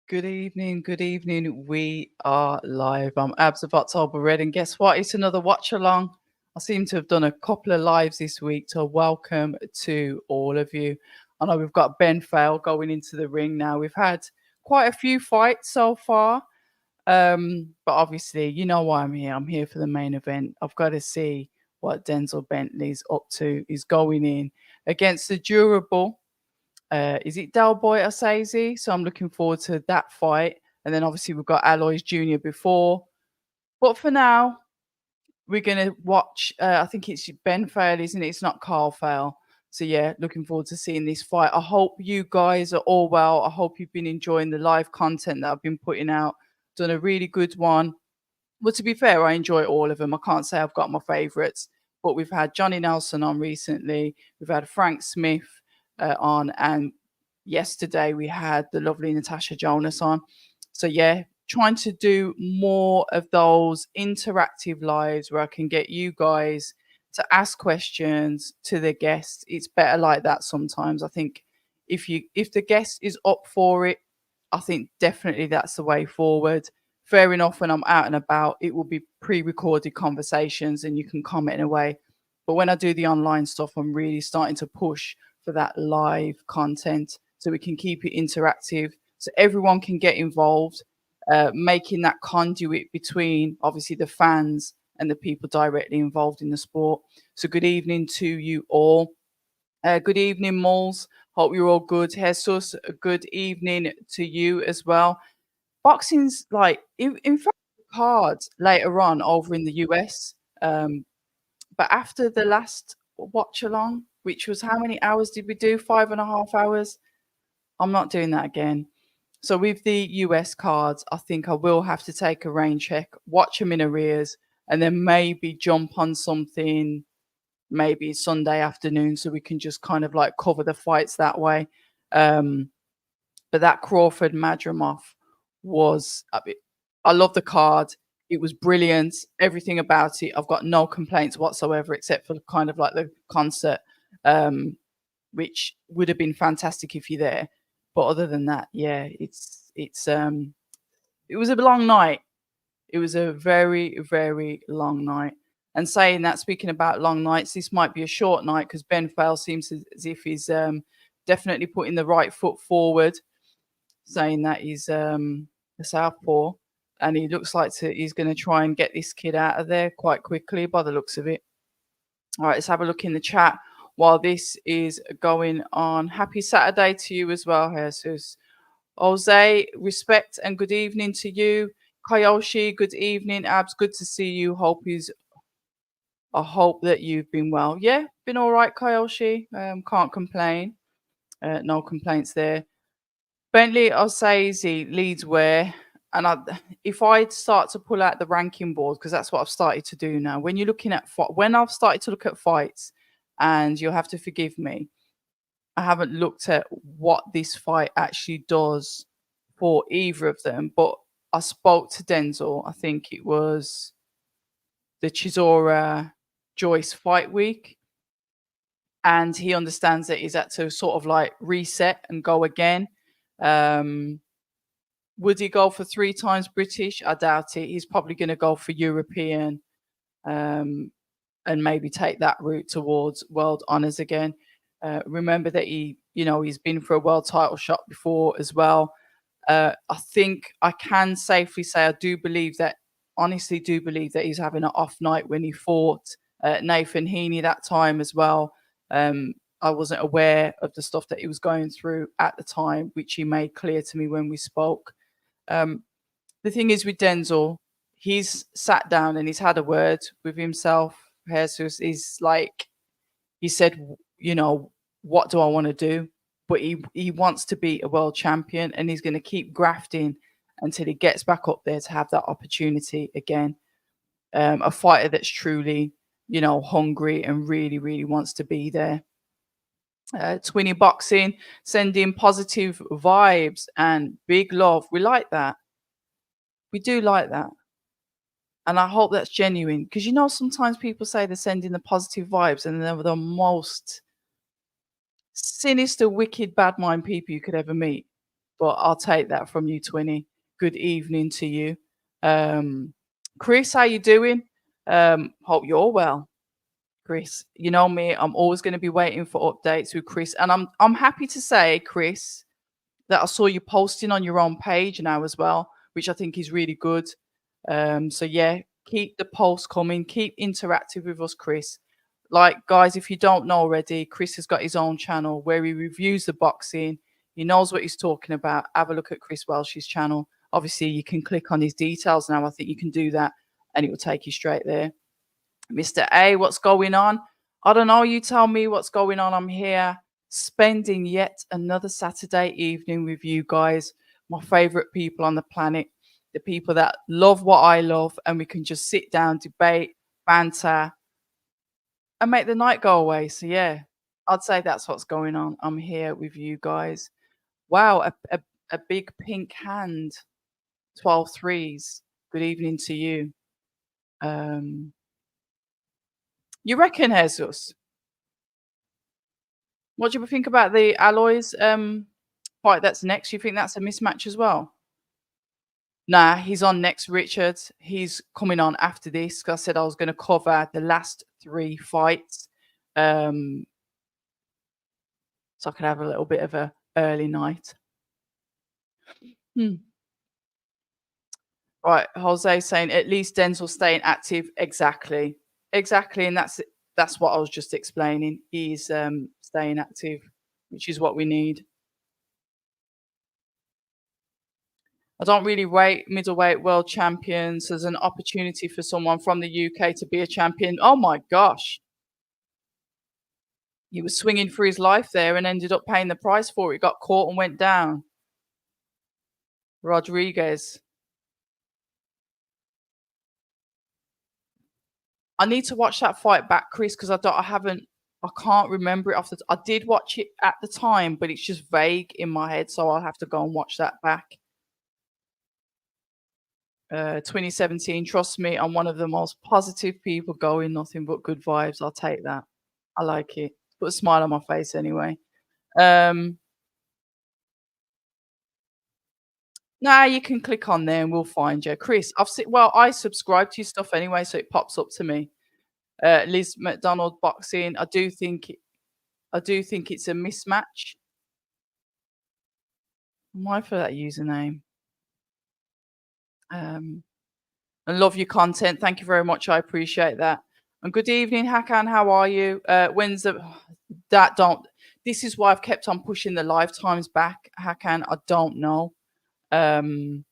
Good evening, good evening. We are live. I'm Abs of October Red, and guess what? It's another watch along. I seem to have done a couple of lives this week, so welcome to all of you. I know we've got Ben Fail going into the ring now. We've had quite a few fights so far, but obviously, you know why I'm here. I'm here for the main event. I've got to see what Denzel Bentley's up to. He's going in against the durable. Is it Del Boy Osaze? So I'm looking forward to that fight. And then obviously we've got Aloys Jr. before. But for now, we're gonna watch. I think it's Ben Fail, isn't it? It's not Carl Fail. So yeah, looking forward to seeing this fight. I hope you guys are all well. I hope you've been enjoying the live content that I've been putting out. Done a really good one. Well, to be fair, I enjoy all of them. I can't say I've got my favourites, but we've had Johnny Nelson on recently. We've had Frank Smith on, and yesterday we had the lovely Natasha Jonas on. So yeah, trying to do more of those interactive lives where I can get you guys to ask questions to the guests. It's better like that sometimes. I think if the guest is up for it, I think definitely that's the way forward. Fair enough, when I'm out and about, it will be pre-recorded conversations and you can comment away. But when I do the online stuff, I'm really starting to push for that live content so we can keep it interactive, so everyone can get involved, making that conduit between obviously the fans and the people directly involved in the sport. So good evening to you all. Good evening, Moles. Hope you're all good. Jesus, a good evening to you as well. Boxing's like, in fact, cards later on over in the US. Um, but after the last watch along, which was how many hours did we do? 5.5 hours. I'm not doing that again. So with the US cards, I think I will have to take a rain check, watch them in arrears, and then maybe jump on something maybe Sunday afternoon so we can just kind of like cover the fights that way. Um, but that Crawford Madrimov was, I love the card. It was brilliant. Everything about it. I've got no complaints whatsoever, except for kind of like the concert, um, which would have been fantastic if you're there. But other than that, yeah, it was a long night. It was a very, very long night. And saying that, speaking about long nights, this might be a short night because Ben Fail seems as if he's definitely putting the right foot forward, saying that he's a southpaw, and he looks like he's going to try and get this kid out of there quite quickly by the looks of it. All right, let's have a look in the chat while this is going on. Happy Saturday to you as well, Jesus. Jose, respect and good evening to you. Kayoshi, good evening. Abs, good to see you. I hope that you've been well. Yeah, been all right, Kayoshi. Can't complain. No complaints there. Bentley Osaze leads where, and if I start to pull out the ranking board, because that's what I've started to do now. When you're looking at when I've started to look at fights, and you'll have to forgive me, I haven't looked at what this fight actually does for either of them. But I spoke to Denzel. I think it was the Chisora Joyce fight week, and he understands that he's had to sort of like reset and go again. Um, Would he go for 3 times British? I doubt it. He's probably going to go for European, um, and maybe take that route towards world honors again. Remember that he's been for a world title shot before as well. I think I can safely say I do believe that, honestly, do believe that he's having an off night when he fought Nathan Heaney that time as well. I wasn't aware of the stuff that he was going through at the time, which he made clear to me when we spoke. Um, the thing is with Denzel, he's sat down and he's had a word with himself. Jesus is like, he said, what do I want to do? But he wants to be a world champion, and he's going to keep grafting until he gets back up there to have that opportunity again. A fighter that's truly, hungry and really, really wants to be there. Twinny Boxing, sending positive vibes and big love. We like that. We do like that. And I hope that's genuine, because sometimes people say they're sending the positive vibes and they're the most sinister, wicked, bad mind people you could ever meet. but I'll take that from you, Twinny. Good evening to you. Um, Chris, how you doing? Hope you're well. Chris, you know me, I'm always going to be waiting for updates with Chris, and I'm happy to say, Chris, that I saw you posting on your own page now as well, which I think is really good. So yeah, keep the posts coming, keep interactive with us, Chris. Like guys, if you don't know already, Chris has got his own channel where he reviews the boxing. He knows what he's talking about. Have a look at Chris Welsh's channel. Obviously, you can click on his details now. I think you can do that, and it will take you straight there. Mr. A, what's going on? I don't know. You tell me what's going on. I'm here spending yet another Saturday evening with you guys, my favorite people on the planet, the people that love what I love, and we can just sit down, debate, banter, and make the night go away. So, yeah, I'd say that's what's going on. I'm here with you guys. Wow, a big pink hand, 12 threes. Good evening to you. Um, you reckon, Jesus? What do you think about the Alloys fight that's next? You think that's a mismatch as well? Nah, he's on next, Richard. He's coming on after this. 'Cause I said I was going to cover the last three fights, um, so I could have a little bit of a early night. Hmm. Right, Jose saying at least Denzel staying active. Exactly, exactly, and that's what I was just explaining. He's staying active, which is what we need. I don't really rate middleweight world champions as an opportunity for someone from the UK to be a champion. Oh my gosh. He was swinging for his life there and ended up paying the price for it. Got caught and went down. Rodriguez. I need to watch that fight back, Chris, because I can't remember it I did watch it at the time, but it's just vague in my head, so I'll have to go and watch that back. 2017, trust me, I'm one of the most positive people going, nothing but good vibes. I'll take that. I like it. Put a smile on my face anyway. Um, nah, you can click on there and we'll find you. Chris, I subscribe to your stuff anyway, so it pops up to me. Liz McDonald boxing. I do think it's a mismatch. Why for that username? Um, I love your content. Thank you very much. I appreciate that. And good evening, Hakan. How are you? When's the that don't this is why I've kept on pushing the live times back, Hakan. I don't know. Um,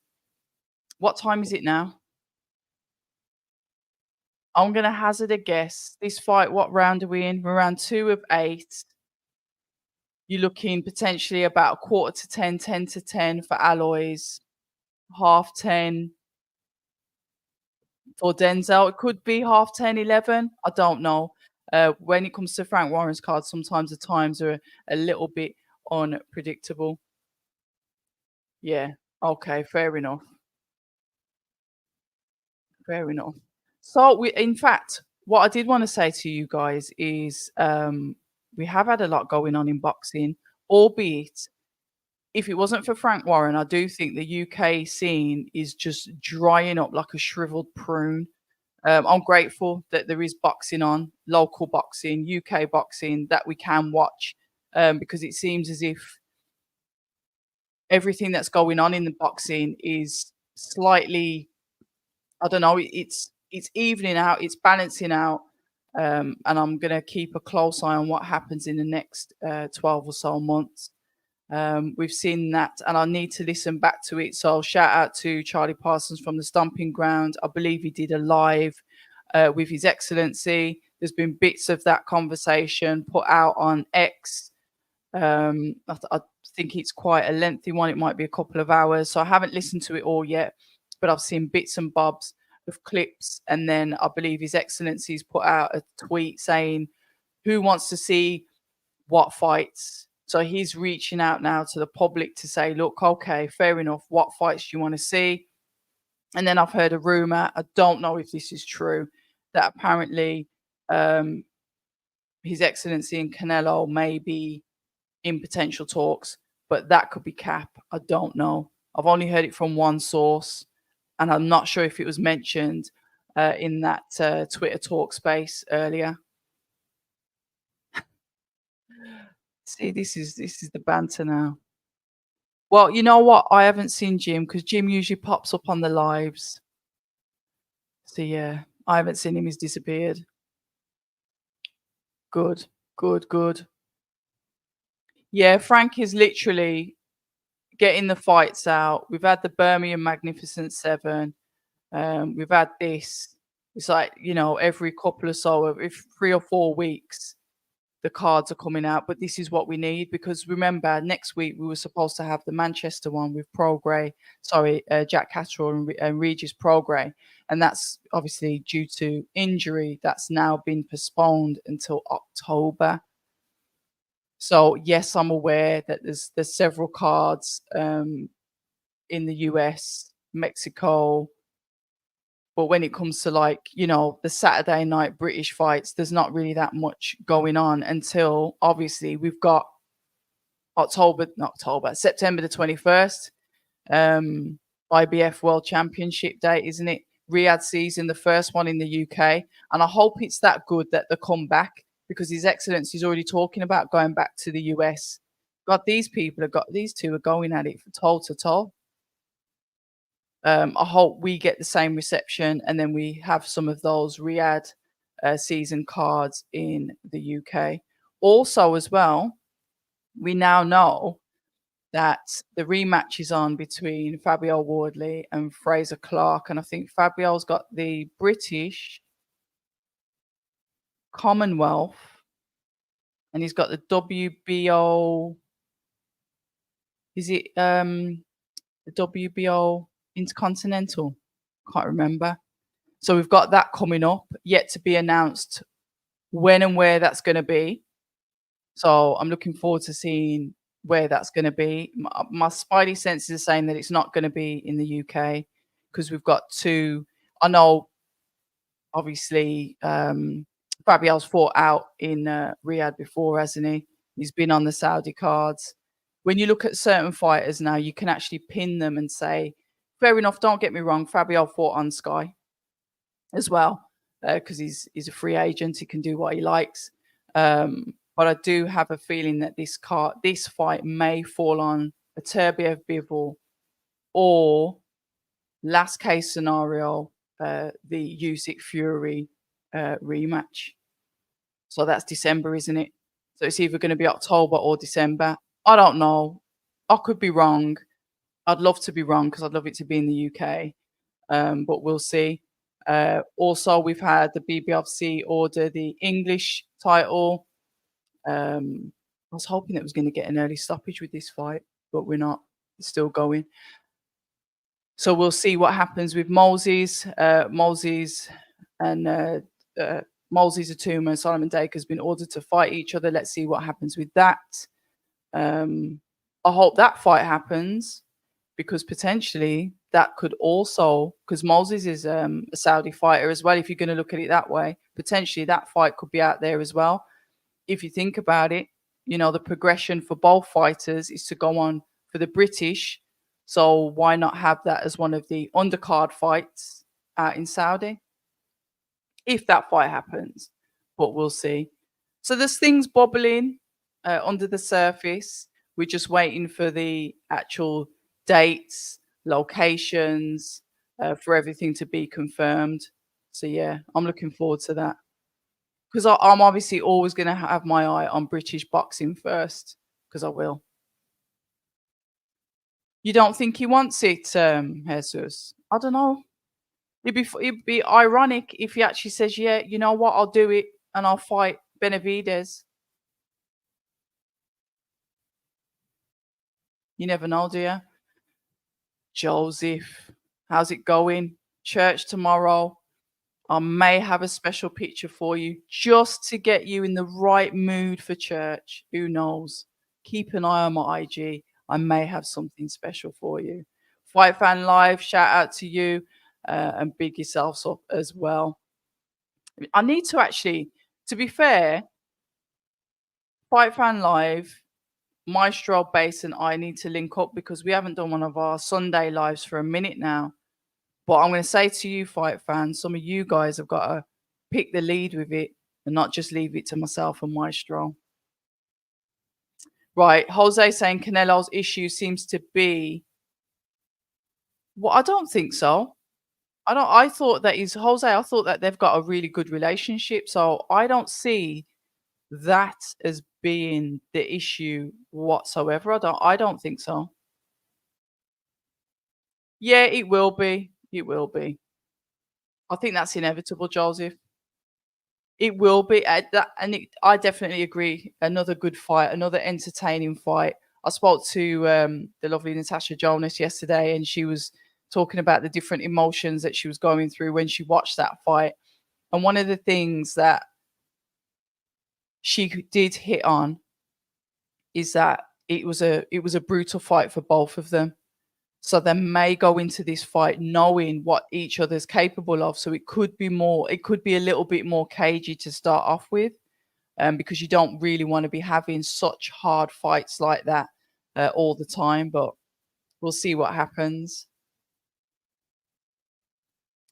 what time is it now? I'm gonna hazard a guess. This fight, what round are we in? We're round 2 of 8. You're looking potentially about a quarter to 10, 10 to 10 for Alloys, half 10 for Denzel. It could be half 10, 11. I don't know. When it comes to Frank Warren's cards, sometimes the times are a little bit unpredictable. Yeah. Okay. Fair enough. Fair enough. So in fact, what I did want to say to you guys is, we have had a lot going on in boxing, albeit if it wasn't for Frank Warren, I do think the UK scene is just drying up like a shriveled prune. I'm grateful that there is boxing on, local boxing, UK boxing that we can watch, because it seems as if everything that's going on in the boxing is slightly, I don't know, it's evening out, it's balancing out, and I'm gonna keep a close eye on what happens in the next 12 or so months. We've seen that, and I need to listen back to it. So shout out to Charlie Parsons from the Stomping Ground. I believe he did a live with His Excellency. There's been bits of that conversation put out on X. I think it's quite a lengthy one. It might be a couple of hours. So I haven't listened to it all yet, but I've seen bits and bobs of clips. And then I believe His Excellency's put out a tweet saying, who wants to see what fights? So he's reaching out now to the public to say, look, okay, fair enough. What fights do you want to see? And then I've heard a rumor, I don't know if this is true, that apparently um, His Excellency and Canelo may be in potential talks, but that could be cap. I don't know. I've only heard it from one source, and I'm not sure if it was mentioned in that Twitter talk space earlier. See, this is the banter now. Well, you know what? I haven't seen Jim because Jim usually pops up on the lives. So yeah, I haven't seen him. He's disappeared. Good, good, good. Yeah, Frank is literally getting the fights out. We've had the Birmingham Magnificent Seven. We've had this. It's like, every couple or so, every 3 or 4 weeks, the cards are coming out. But this is what we need because remember, next week we were supposed to have the Manchester one with Jack Catterall and Regis Prograis. And that's obviously due to injury. That's now been postponed until October. So yes, I'm aware that there's several cards in the US, Mexico, but when it comes to the Saturday night British fights, there's not really that much going on until obviously we've got September the 21st, IBF World Championship Day, isn't it? Riyadh season, the first one in the UK. And I hope it's that good that they come back because His Excellency is already talking about going back to the US. God, these two are going at it for toe to toe. I hope we get the same reception and then we have some of those Riyadh season cards in the UK. Also, as well, we now know that the rematch is on between Fabio Wardley and Fraser Clark. And I think Fabio's got the British Commonwealth and he's got the WBO. Is it the WBO Intercontinental? Can't remember. So we've got that coming up, yet to be announced when and where that's going to be. So I'm looking forward to seeing where that's going to be. My spidey senses are saying that it's not going to be in the UK because we've got two. I know, obviously, Fabio's fought out in Riyadh before, hasn't he? He's been on the Saudi cards. When you look at certain fighters now, you can actually pin them and say, fair enough, don't get me wrong, Fabio fought on Sky as well because he's a free agent. He can do what he likes. But I do have a feeling that this fight may fall on a Turbiev Bivol or last case scenario, the Usyk Fury rematch. So that's December, isn't it? So it's either going to be October or December. I don't know. I could be wrong. I'd love to be wrong because I'd love it to be in the UK. But we'll see. Also, we've had the BBFC order the English title. I was hoping it was going to get an early stoppage with this fight, but we're not. It's still going. So we'll see what happens with Moses. Moses and Moses Atuma and Solomon Dake has been ordered to fight each other. Let's see what happens with that. I hope that fight happens because potentially that could also, because Moses is a Saudi fighter as well, if you're going to look at it that way, potentially that fight could be out there as well. If you think about it, the progression for both fighters is to go on for the British. So why not have that as one of the undercard fights out in Saudi? If that fight happens, but we'll see. So there's things bubbling under the surface. We're just waiting for the actual dates, locations, for everything to be confirmed. So yeah, I'm looking forward to that. Because I'm obviously always going to have my eye on British boxing first, because I will. You don't think he wants it, Jesus? I don't know. It'd be ironic if he actually says, "Yeah, you know what? I'll do it, and I'll fight Benavidez." You never know, do you? Joseph, how's it going? Church tomorrow. I may have a special picture for you just to get you in the right mood for church. Who knows? Keep an eye on my IG. I may have something special for you. Fight Fan Live, shout out to you and big yourselves up as well. I need to actually, to be fair, Fight Fan Live, Maestro Base and I need to link up because we haven't done one of our Sunday lives for a minute now. But I'm going to say to you, fight fans, some of you guys have got to pick the lead with it and not just leave it to myself and Maestro. Right. Jose saying Canelo's issue seems to be. Well, I don't think so. I thought that he's Jose. I thought that they've got a really good relationship. So I don't see that as being the issue whatsoever. I don't think so. Yeah, it will be. It will be. I think that's inevitable, Joseph. It will be, I definitely agree. Another good fight, another entertaining fight. I spoke to the lovely Natasha Jonas yesterday, and she was talking about the different emotions that she was going through when she watched that fight. And one of the things that she did hit on is that it was a brutal fight for both of them. So they may go into this fight knowing what each other's capable of. So it could be a little bit more cagey to start off with, because you don't really want to be having such hard fights like that all the time. But we'll see what happens.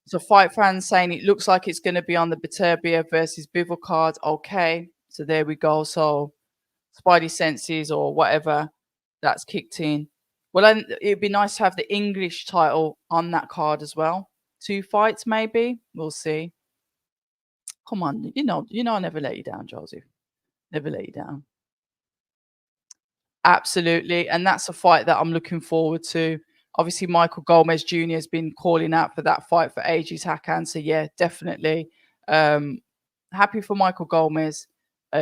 So fight fans saying it looks like it's going to be on the Beterbiev versus Bivol card. Okay, so there we go. So Spidey senses or whatever that's kicked in. Well, then it'd be nice to have the English title on that card as well. 2 fights, maybe. We'll see. Come on, I never let you down, Joseph. Never let you down. Absolutely, and that's a fight that I'm looking forward to. Obviously, Michael Gomez Jr. has been calling out for that fight for ages, Hakan. So yeah, definitely. Um, Happy for Michael Gomez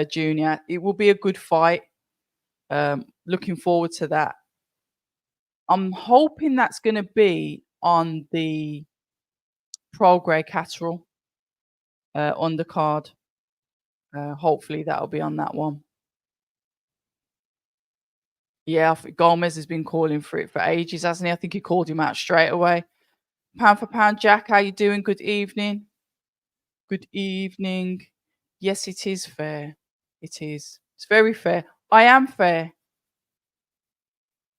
Jr. It will be a good fight. Looking forward to that. I'm hoping that's going to be on the Pro Grey Catterall undercard. Hopefully that'll be on that one. Yeah, I think Gomez has been calling for it for ages, hasn't he? I think he called him out straight away. Pound for pound, Jack, how you doing? Good evening. Good evening. Yes, it is fair. It is. It's very fair. I am fair.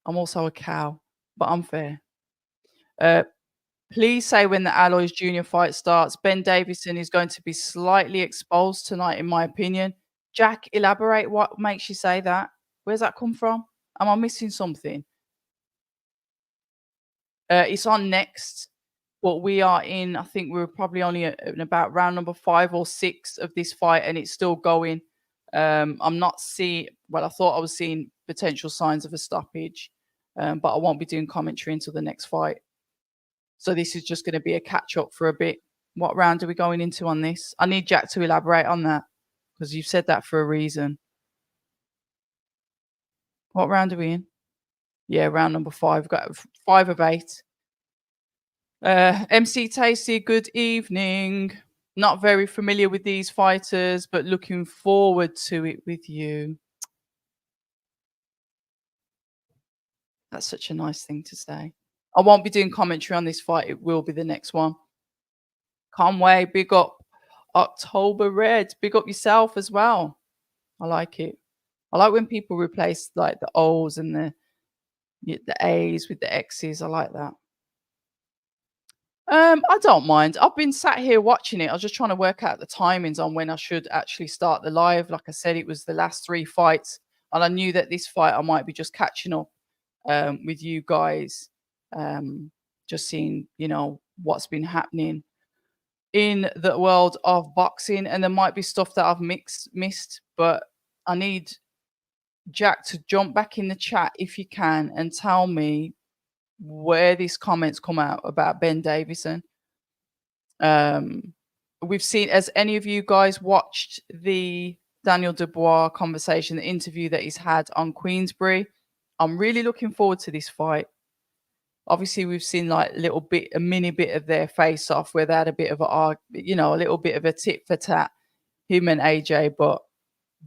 I'm also a cow, but I'm fair. Uh, Please say when the Alloys Junior fight starts. Ben Davison is going to be slightly exposed tonight, in my opinion. Jack, elaborate. What makes you say that? Where's that come from? Am I missing something? It's on next, but we are in. I think we're probably only in about round number 5 or 6 of this fight, and it's still going. I'm not seeing. Well, I thought I was seeing potential signs of a stoppage, but I won't be doing commentary until the next fight. So this is just going to be a catch up for a bit. What round are we going into on this? I need Jack to elaborate on that because you've said that for a reason. What round are we in? Yeah, round number 5. We've got 5 of 8. MC Tasty, good evening. Not very familiar with these fighters, but looking forward to it with you. That's such a nice thing to say. I won't be doing commentary on this fight. It will be the next one. Conway, big up. October Red, big up yourself as well. I like it. I like when people replace like the O's and the A's with the X's. I like that. I don't mind. I've been sat here watching it. I was just trying to work out the timings on when I should actually start the live. Like I said, it was the last 3 fights, and I knew that this fight I might be just catching up with you guys, just seeing what's been happening in the world of boxing, and there might be stuff that I've missed, but I need Jack to jump back in the chat if you can and tell me where these comments come out about Ben Davison. We've seen, as any of you guys watched the Daniel Dubois conversation, the interview that he's had on Queensberry. I'm really looking forward to this fight. Obviously, we've seen like a mini bit of their face off where they had a bit of a little bit of a tit for tat, him and AJ, but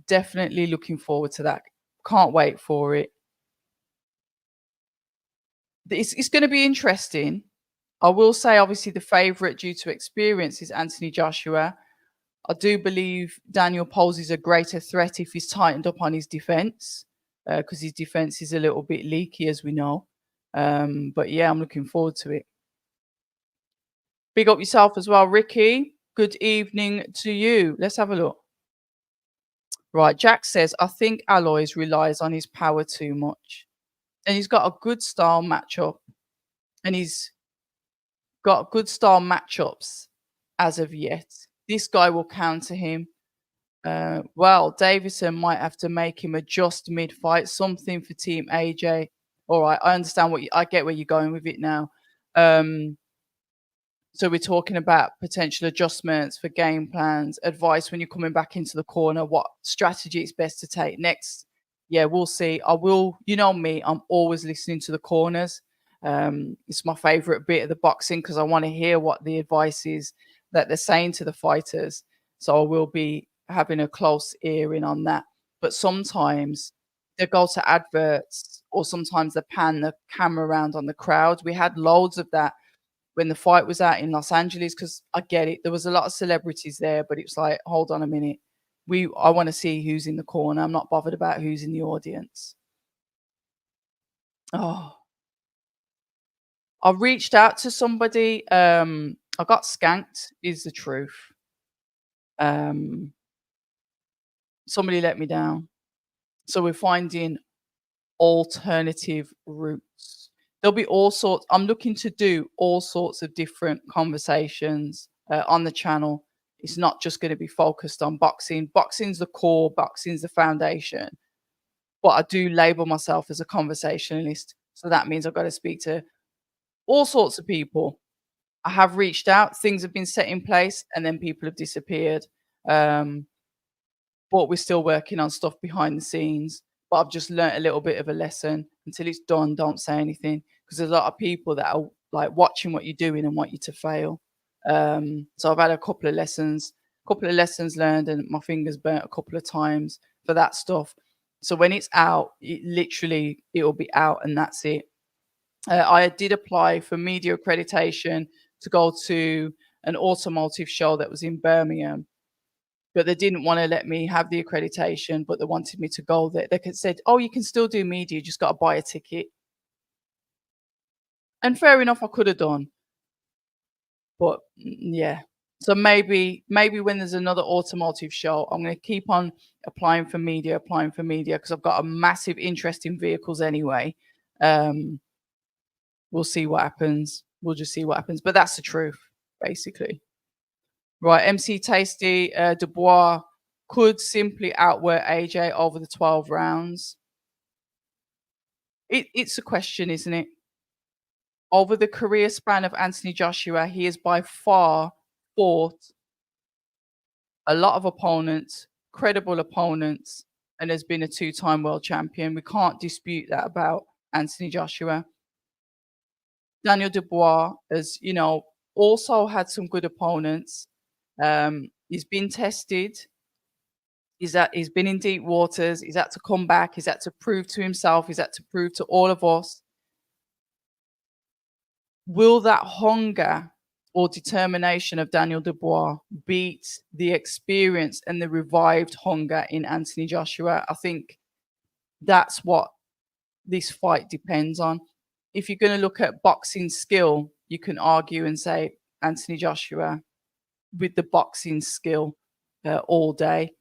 definitely looking forward to that. Can't wait for it. It's going to be interesting. I will say, obviously, the favourite due to experience is Anthony Joshua. I do believe Daniel poses a greater threat if he's tightened up on his defence. because his defense is a little bit leaky, as we know. But yeah, I'm looking forward to it. Big up yourself as well, Ricky. Good evening to you. Let's have a look. Right, Jack says, I think Aloys relies on his power too much. And he's got a good style matchup. And he's got good style matchups as of yet. This guy will counter him. Well, Davison might have to make him adjust mid-fight, something for Team AJ. All right, I understand I get where you're going with it now. So we're talking about potential adjustments for game plans, advice when you're coming back into the corner, what strategy it's best to take next. Yeah, we'll see. I will, you know me, I'm always listening to the corners. It's my favorite bit of the boxing because I want to hear what the advice is that they're saying to the fighters. So I will be having a close ear in on that. But sometimes they go to adverts or sometimes they pan the camera around on the crowd. We had loads of that when the fight was out in Los Angeles, because I get it. There was a lot of celebrities there, but it was like, hold on a minute. I want to see who's in the corner. I'm not bothered about who's in the audience. Oh, I reached out to somebody. I got skanked, is the truth. Um, Somebody let me down. So we're finding alternative routes. There'll be all sorts. I'm looking to do all sorts of different conversations on the channel. It's not just going to be focused on boxing. Boxing's the core, boxing's the foundation. But I do label myself as a conversationalist. So that means I've got to speak to all sorts of people. I have reached out, things have been set in place, and then people have disappeared. Um, but we're still working on stuff behind the scenes. But I've just learnt a little bit of a lesson. Until it's done, don't say anything, because there's a lot of people that are like watching what you're doing and want you to fail. So I've had a couple of lessons learned, and my fingers burnt a couple of times for that stuff. So when it's out, it'll be out, and that's it. I did apply for media accreditation to go to an automotive show that was in Birmingham, but they didn't want to let me have the accreditation, but they wanted me to go there. They said, "Oh, you can still do media, you just got to buy a ticket." And fair enough, I could have done, but yeah. So maybe when there's another automotive show, I'm going to keep on applying for media because I've got a massive interest in vehicles anyway. Um, we'll see what happens. We'll just see what happens. But that's the truth, basically. Right, MC Tasty, Dubois could simply outwork AJ over the 12 rounds. It's a question, isn't it? Over the career span of Anthony Joshua, he has by far fought a lot of opponents, credible opponents, and has been a two-time world champion. We can't dispute that about Anthony Joshua. Daniel Dubois has, also had some good opponents. He's been tested. He's been in deep waters. He's had to come back. He's had to prove to himself. He's had to prove to all of us. Will that hunger or determination of Daniel Dubois beat the experience and the revived hunger in Anthony Joshua? I think that's what this fight depends on. If you're going to look at boxing skill, you can argue and say Anthony Joshua with the boxing skill all day.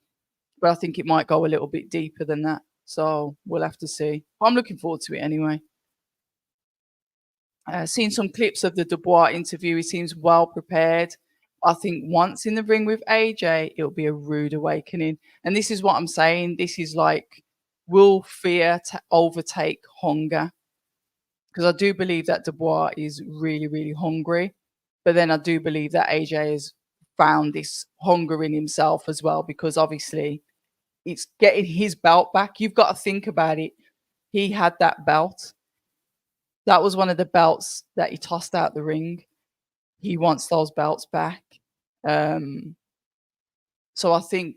But I think it might go a little bit deeper than that. So we'll have to see. I'm looking forward to it anyway. Seen some clips of the Dubois interview. He seems well prepared. I think once in the ring with AJ, it'll be a rude awakening. And this is what I'm saying. This is like, will fear overtake hunger? Because I do believe that Dubois is really, really hungry. But then I do believe that AJ has found this hunger in himself as well, because obviously it's getting his belt back. You've got to think about it. He had that belt. That was one of the belts that he tossed out the ring. He wants those belts back. So I think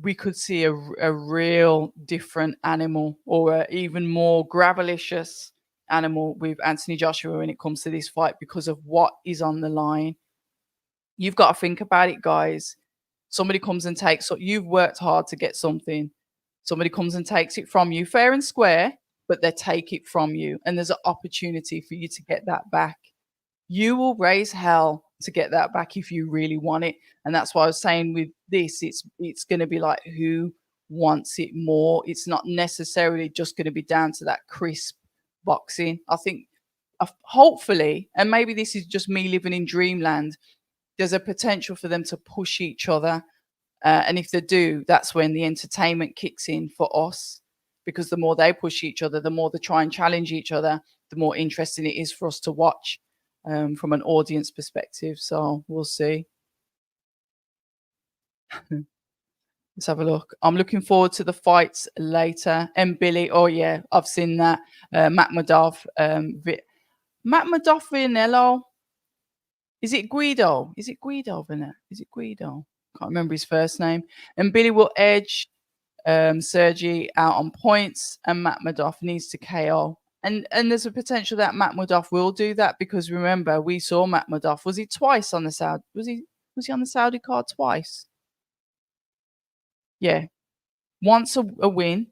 we could see a real different animal, or an even more gravelicious animal with Anthony Joshua when it comes to this fight, because of what is on the line. You've got to think about it, guys. Somebody comes and takes, so you've worked hard to get something. Somebody comes and takes it from you, fair and square, but they take it from you, and there's an opportunity for you to get that back. You will raise hell to get that back if you really want it. And that's why I was saying with this, it's gonna be like who wants it more. It's not necessarily just gonna be down to that crisp boxing. I think hopefully, and maybe this is just me living in dreamland, there's a potential for them to push each other. And if they do, that's when the entertainment kicks in for us. Because the more they push each other, the more they try and challenge each other, the more interesting it is for us to watch from an audience perspective. So we'll see. Let's have a look. I'm looking forward to the fights later. And Billy, oh yeah, I've seen that. Matt Madoff, Matt Madoff Vianello. Is it Guido? Is it Guido Vianello? Is it Guido? Can't remember his first name. And Billy will edge Sergi out on points, and Matt Madoff needs to KO. And there's a potential that Matt Madoff will do that because remember we saw Matt Madoff. Was he twice on the Saudi? Was he on the Saudi card twice? Yeah, once a win,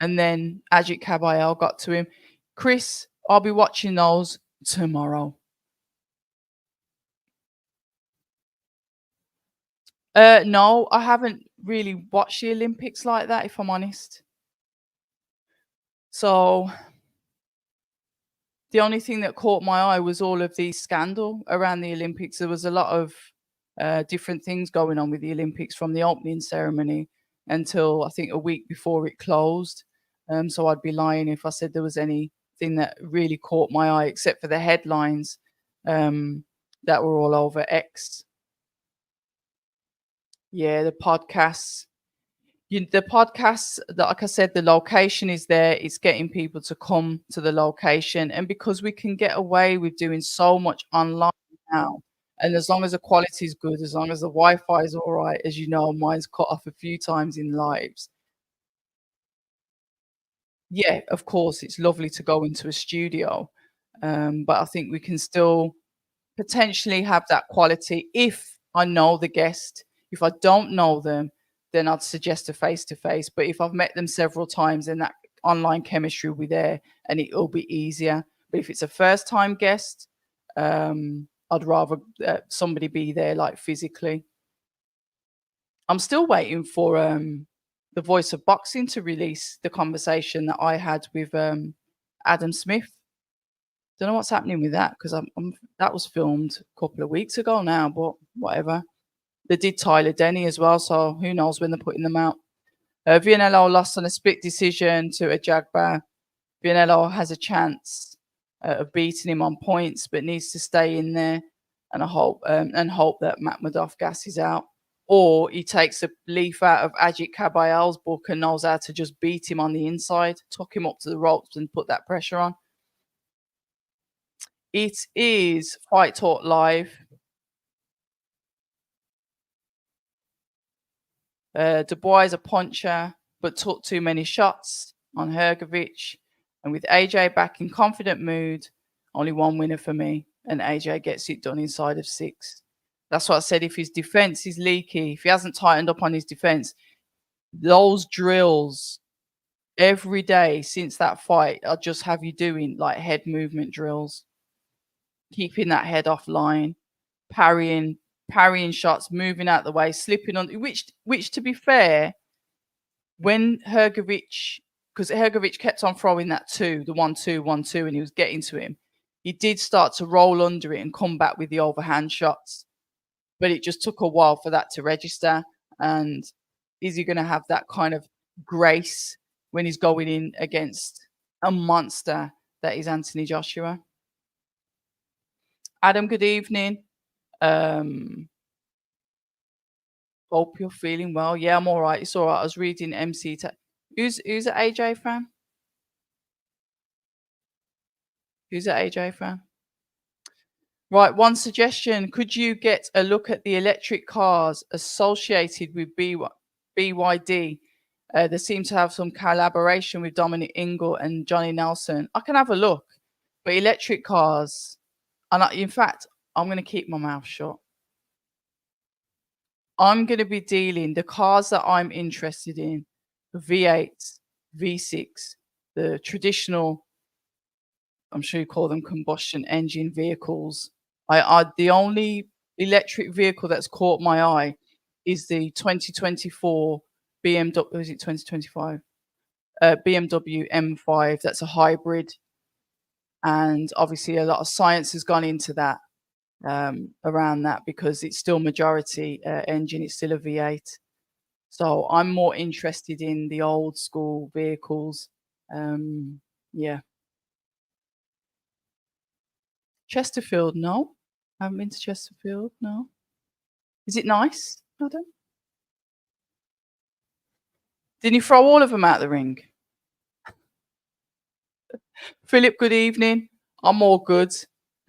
and then Ajit Kabayel got to him. Chris, I'll be watching those tomorrow. No, I haven't really watched the Olympics like that, if I'm honest. So the only thing that caught my eye was all of the scandal around the Olympics. There was a lot of different things going on with the Olympics from the opening ceremony until I think a week before it closed. So I'd be lying if I said there was anything that really caught my eye, except for the headlines that were all over X. Yeah, the podcasts. The podcasts, like I said, the location is there. It's getting people to come to the location. And because we can get away with doing so much online now, and as long as the quality is good, as long as the Wi-Fi is all right, as you know, mine's cut off a few times in lives. Yeah, of course, it's lovely to go into a studio. But I think we can still potentially have that quality if I know the guest. If I don't know them, then I'd suggest a face to face. But if I've met them several times, then that online chemistry will be there and it'll be easier. But if it's a first time guest, I'd rather somebody be there like physically. I'm still waiting for the Voice of Boxing to release the conversation that I had with Adam Smith. Don't know what's happening with that because that was filmed a couple of weeks ago now, but whatever. They did Tyler Denny as well, so who knows when they're putting them out. Vianello lost on a split decision to a Jagba. Vianello has a chance of beating him on points, but needs to stay in there and hope that Matt Madoff gasses out. Or he takes a leaf out of Ajit Kabayel's book and knows how to just beat him on the inside, tuck him up to the ropes and put that pressure on. It is Fight Talk Live. Dubois is a puncher, but took too many shots on Hergovich. And with AJ back in confident mood, only one winner for me. And AJ gets it done inside of 6. That's what I said. If his defense is leaky, if he hasn't tightened up on his defense, those drills every day since that fight, I'll just have you doing like head movement drills, keeping that head offline, parrying shots, moving out the way, slipping on, which to be fair, when Hergovich, because Hergovich kept on throwing that 2, the 1-2, 1-2, and he was getting to him, he did start to roll under it and come back with the overhand shots. But it just took a while for that to register. And is he going to have that kind of grace when he's going in against a monster that is Anthony Joshua? Adam, good evening. Hope you're feeling well. Yeah, I'm all right. It's all right. I was reading MC. Who's an AJ fan? Who's an AJ fan? Right, one suggestion. Could you get a look at the electric cars associated with BYD? They seem to have some collaboration with Dominic Ingle and Johnny Nelson. I can have a look. But electric cars, and in fact, I'm going to keep my mouth shut. I'm going to be dealing the cars that I'm interested in. V8, V6, the traditional, I'm sure you call them combustion engine vehicles. The only electric vehicle that's caught my eye is the 2024 BMW, is it 2025? BMW M5, that's a hybrid, and obviously a lot of science has gone into that, around that because it's still majority, engine, it's still a V8. So I'm more interested in the old school vehicles. Yeah. Chesterfield, no. I haven't been to Chesterfield, no. Is it nice? I don't. Didn't you throw all of them out the ring? Philip, good evening. I'm all good.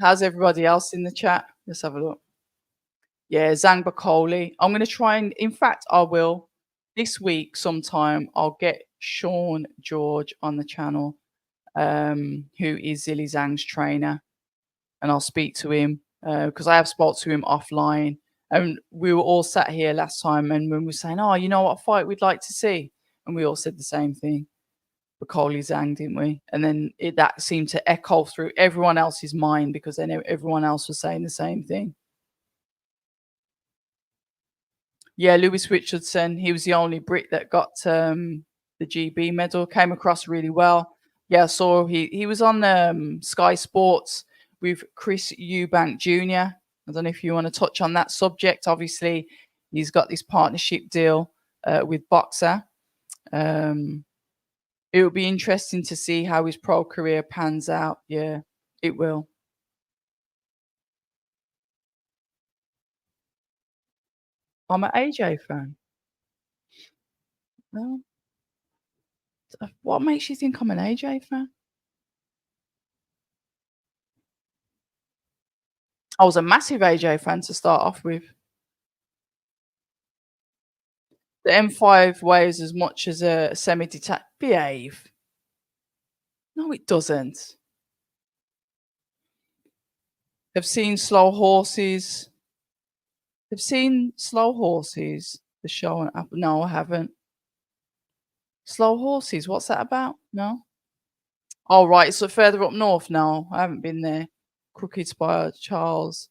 How's everybody else in the chat? Let's have a look. Yeah, Zang Bakoli. I'm gonna try and, in fact, I will this week sometime. I'll get Sean George on the channel, who is Zilly Zhang's trainer, and I'll speak to him because I have spoke to him offline. And we were all sat here last time, and when we were saying, "Oh, you know what fight we'd like to see," and we all said the same thing, Bakoli Zhang, didn't we? And then that seemed to echo through everyone else's mind because then everyone else was saying the same thing. Yeah, Lewis Richardson, he was the only Brit that got the GB medal. Came across really well. Yeah, I saw he was on Sky Sports with Chris Eubank Jr. I don't know if you want to touch on that subject. Obviously, he's got this partnership deal with Boxer. It will be interesting to see how his pro career pans out. Yeah, it will. I'm an AJ fan. No, what makes you think I'm an AJ fan? I was a massive AJ fan to start off with. The M5 weighs as much as a semi-detached. Behave. No, it doesn't. They've seen slow horses. They've seen slow horses. The show on Apple. No, I haven't. Slow horses. What's that about? No. Oh, right. So further up north. No, I haven't been there. Crooked Spire, Charles.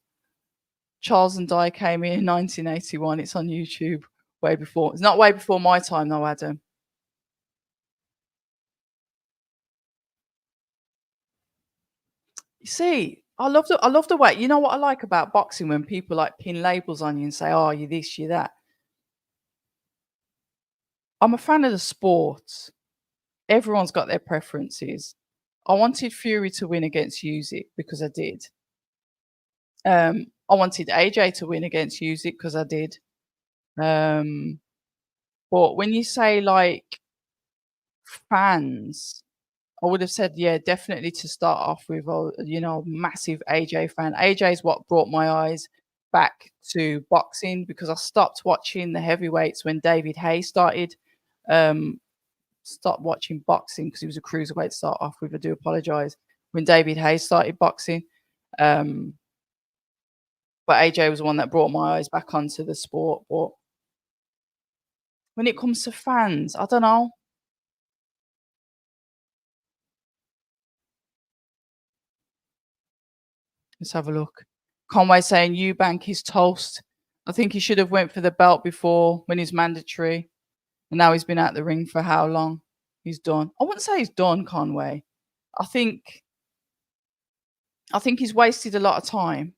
Charles and Di came in 1981. It's on YouTube. Way before. It's not way before my time, though, Adam. You see, I love the way, you know what I like about boxing when people like pin labels on you and say, "Oh, you this, you that." I'm a fan of the sport. Everyone's got their preferences. I wanted Fury to win against Usyk because I did. I wanted AJ to win against Usyk because I did. Um, but when you say like fans, I would have said, yeah, definitely to start off with, massive AJ fan. AJ is what brought my eyes back to boxing because I stopped watching the heavyweights when David Haye started. Um, stopped watching boxing because he was a cruiserweight to start off with. I do apologize. When David Haye started boxing, um, but AJ was the one that brought my eyes back onto the sport. But when it comes to fans, I don't know. Let's have a look. Conway saying Eubank is toast. I think he should have went for the belt before when he's mandatory. And now he's been out the ring for how long? He's done. I wouldn't say he's done, Conway. I think he's wasted a lot of time.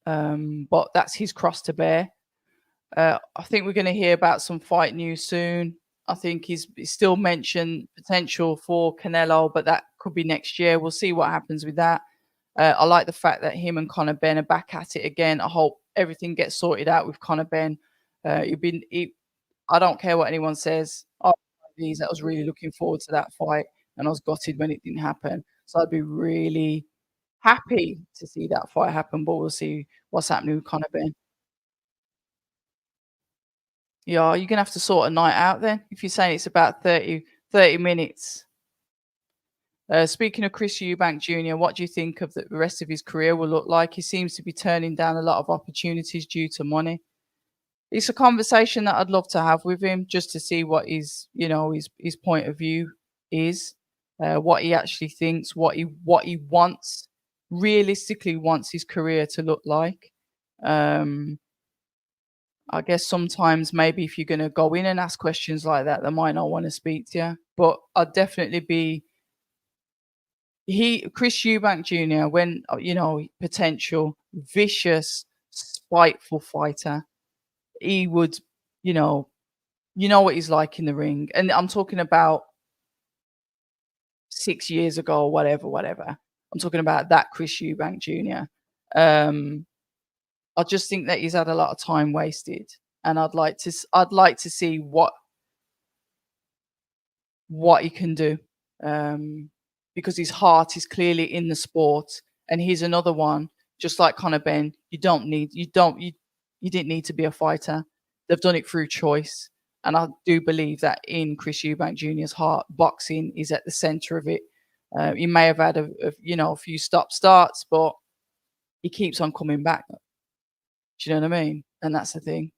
But that's his cross to bear. I think we're going to hear about some fight news soon. I think he's still mentioned potential for Canelo, but that could be next year. We'll see what happens with that. I like the fact that him and Conor Ben are back at it again. I hope everything gets sorted out with Conor Ben. I don't care what anyone says. I was really looking forward to that fight, and I was gutted when it didn't happen. So I'd be really happy to see that fight happen, but we'll see what's happening with Conor Ben. Yeah, you're gonna have to sort a night out then if you're saying it's about 30 minutes. Speaking of Chris Eubank Jr., what do you think of the rest of his career will look like? He seems to be turning down a lot of opportunities due to money. It's a conversation that I'd love to have with him just to see what his point of view is, what he actually thinks, what he wants, realistically wants his career to look like. Um, I guess sometimes maybe if you're gonna go in and ask questions like that, they might not want to speak to you. But I'd definitely be he Chris Eubank Jr. when potential vicious, spiteful fighter. He would, you know, you know what he's like in the ring, and I'm talking about 6 years ago or whatever, whatever. I'm talking about that Chris Eubank Jr. Um, I just think that he's had a lot of time wasted, and I'd like to see what he can do, um, because his heart is clearly in the sport, and he's another one, just like Conor Ben. You didn't need to be a fighter. They've done it through choice, and I do believe that in Chris Eubank Jr.'s heart, boxing is at the center of it. He may have had a few stop starts, but he keeps on coming back. Do you know what I mean? And that's the thing.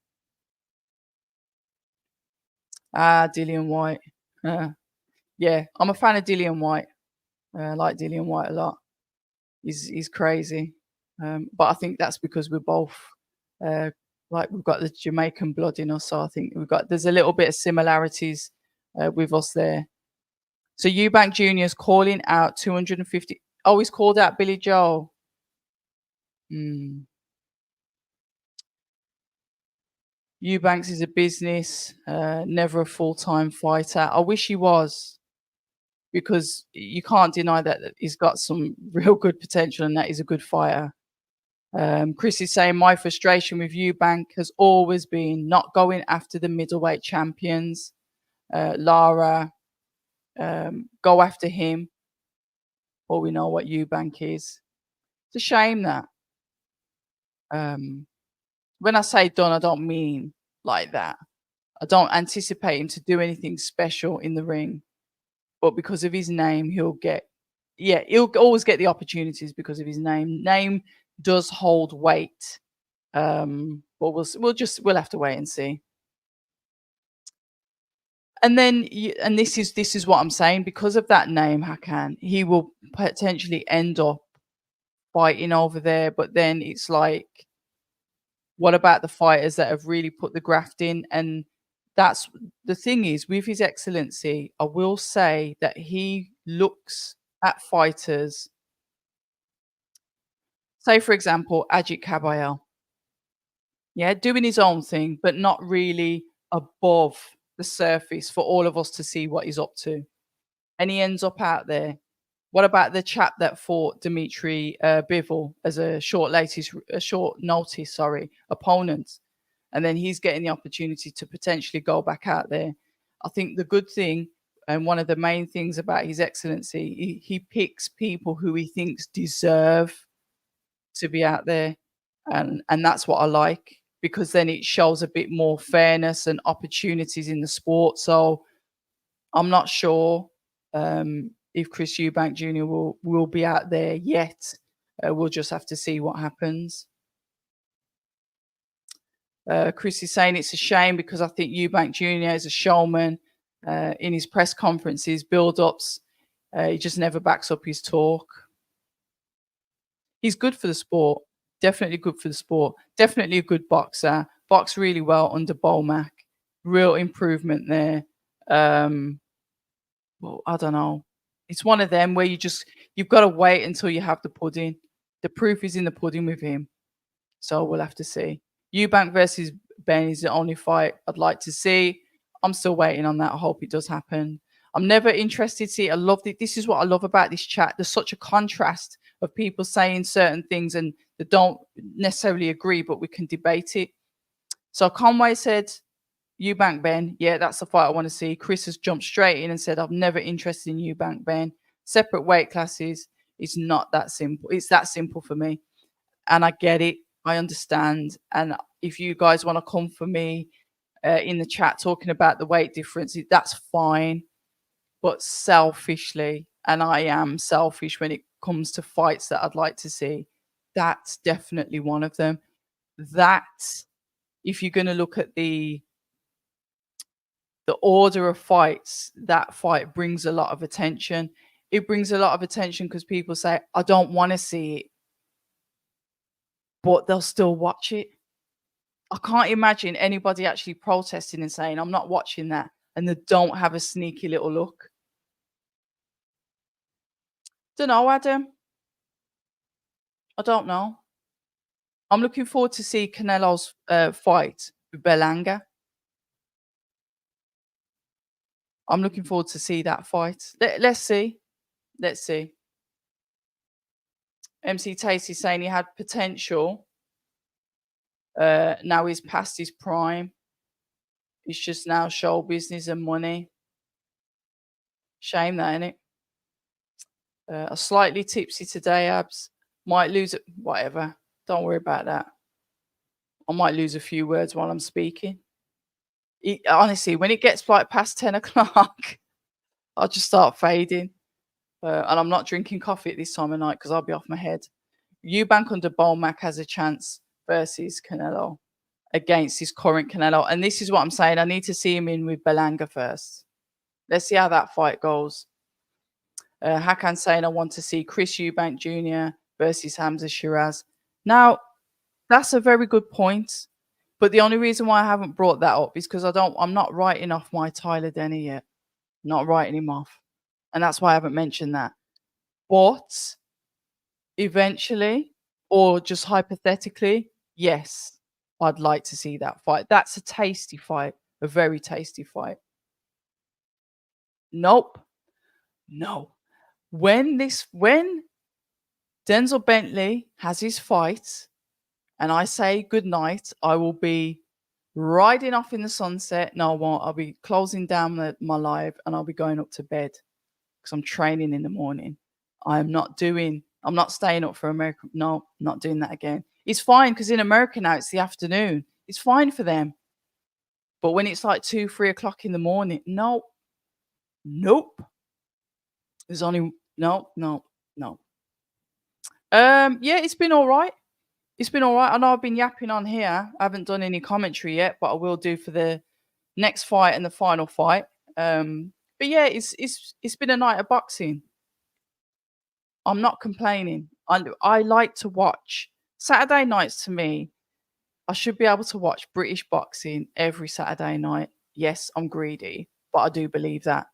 Dillian White. Uh, yeah, I'm a fan of Dillian White. I like Dillian White a lot. He's crazy, but I think that's because we're both uh, like we've got the Jamaican blood in us. So I think there's a little bit of similarities with us there. So Eubank Jr. is calling out 250. Oh, he's called out Billy Joel. Hmm. Eubanks is a business, never a full-time fighter. I wish he was, because you can't deny that he's got some real good potential and that he's a good fighter. Chris is saying, my frustration with Eubank has always been not going after the middleweight champions. Lara, go after him, or we know what Eubank is. It's a shame that. Um, when I say done, I don't mean like that. I don't anticipate him to do anything special in the ring, but because of his name, he'll always get the opportunities because of his name. Name does hold weight. But we'll have to wait and see. And then and this is what I'm saying, because of that name, Hakan, he will potentially end up fighting over there. But then it's like, what about the fighters that have really put the graft in? And that's the thing is, with His Excellency, I will say that he looks at fighters. Say, for example, Ajit Kabayel. Yeah, doing his own thing, but not really above the surface for all of us to see what he's up to. And he ends up out there. What about the chap that fought Dimitri Bivol as a short notice, opponent, and then he's getting the opportunity to potentially go back out there. I think the good thing, and one of the main things about His Excellency, he picks people who he thinks deserve to be out there, and that's what I like, because then it shows a bit more fairness and opportunities in the sport. So I'm not sure if Chris Eubank Jr. will be out there yet. We'll just have to see what happens. Chris is saying it's a shame because I think Eubank Jr. is a showman. In his press conferences, build-ups, he just never backs up his talk. He's good for the sport. Definitely good for the sport. Definitely a good boxer. Boxed really well under Bomac. Real improvement there. Well, I don't know. It's one of them where you've got to wait until you have the pudding. The proof is in the pudding with him. So we'll have to see. Eubank versus Ben is the only fight I'd like to see. I'm still waiting on that. I hope it does happen. I'm never interested to see. I love it. This is what I love about this chat. There's such a contrast of people saying certain things and they don't necessarily agree, but we can debate it. So Conway said, Eubank Ben, yeah, that's the fight I want to see. Chris has jumped straight in and said, I'm never interested in Eubank Ben. Separate weight classes. It's not that simple. It's that simple for me. And I get it. I understand. And if you guys want to come for me in the chat talking about the weight difference, that's fine. But selfishly, and I am selfish when it comes to fights that I'd like to see, that's definitely one of them. That if you're going to look at the order of fights, that fight brings a lot of attention. It brings a lot of attention because people say, I don't want to see it, but they'll still watch it. I can't imagine anybody actually protesting and saying, I'm not watching that, and they don't have a sneaky little look. Don't know, Adam. I don't know. I'm looking forward to see Canelo's fight with Belanga. I'm looking forward to see that fight. Let's see. Let's see. MC Tacey saying he had potential. Now he's past his prime. It's just now show business and money. Shame that, innit? A slightly tipsy today, Abs. Might lose it. Whatever. Don't worry about that. I might lose a few words while I'm speaking. Honestly, when it gets like past 10 o'clock, I'll just start fading. And I'm not drinking coffee at this time of night because I'll be off my head. Eubank under Bolmac has a chance versus Canelo against his current Canelo. And this is what I'm saying. I need to see him in with Belanga first. Let's see how that fight goes. Hakan saying I want to see Chris Eubank Jr. versus Hamza Shiraz. Now, that's a very good point. But the only reason why I haven't brought that up is because I'm not writing off my Tyler Denny yet. Not writing him off. And that's why I haven't mentioned that. But eventually, or just hypothetically, yes, I'd like to see that fight. That's a tasty fight. A very tasty fight. Nope. No. When Denzel Bentley has his fight and I say good night, I will be riding off in the sunset. No, I won't. I'll be closing down my live and I'll be going up to bed because I'm training in the morning. I'm not staying up for America. No, not doing that again. It's fine because in America now it's the afternoon. It's fine for them. But when it's like 2, 3 o'clock in the morning, nope. There's only no. Yeah, it's been all right. It's been all right. I know I've been yapping on here. I haven't done any commentary yet, but I will do for the next fight and the final fight. But yeah, it's been a night of boxing. I'm not complaining. I like to watch Saturday nights. To me, I should be able to watch British boxing every Saturday night. Yes, I'm greedy, but I do believe that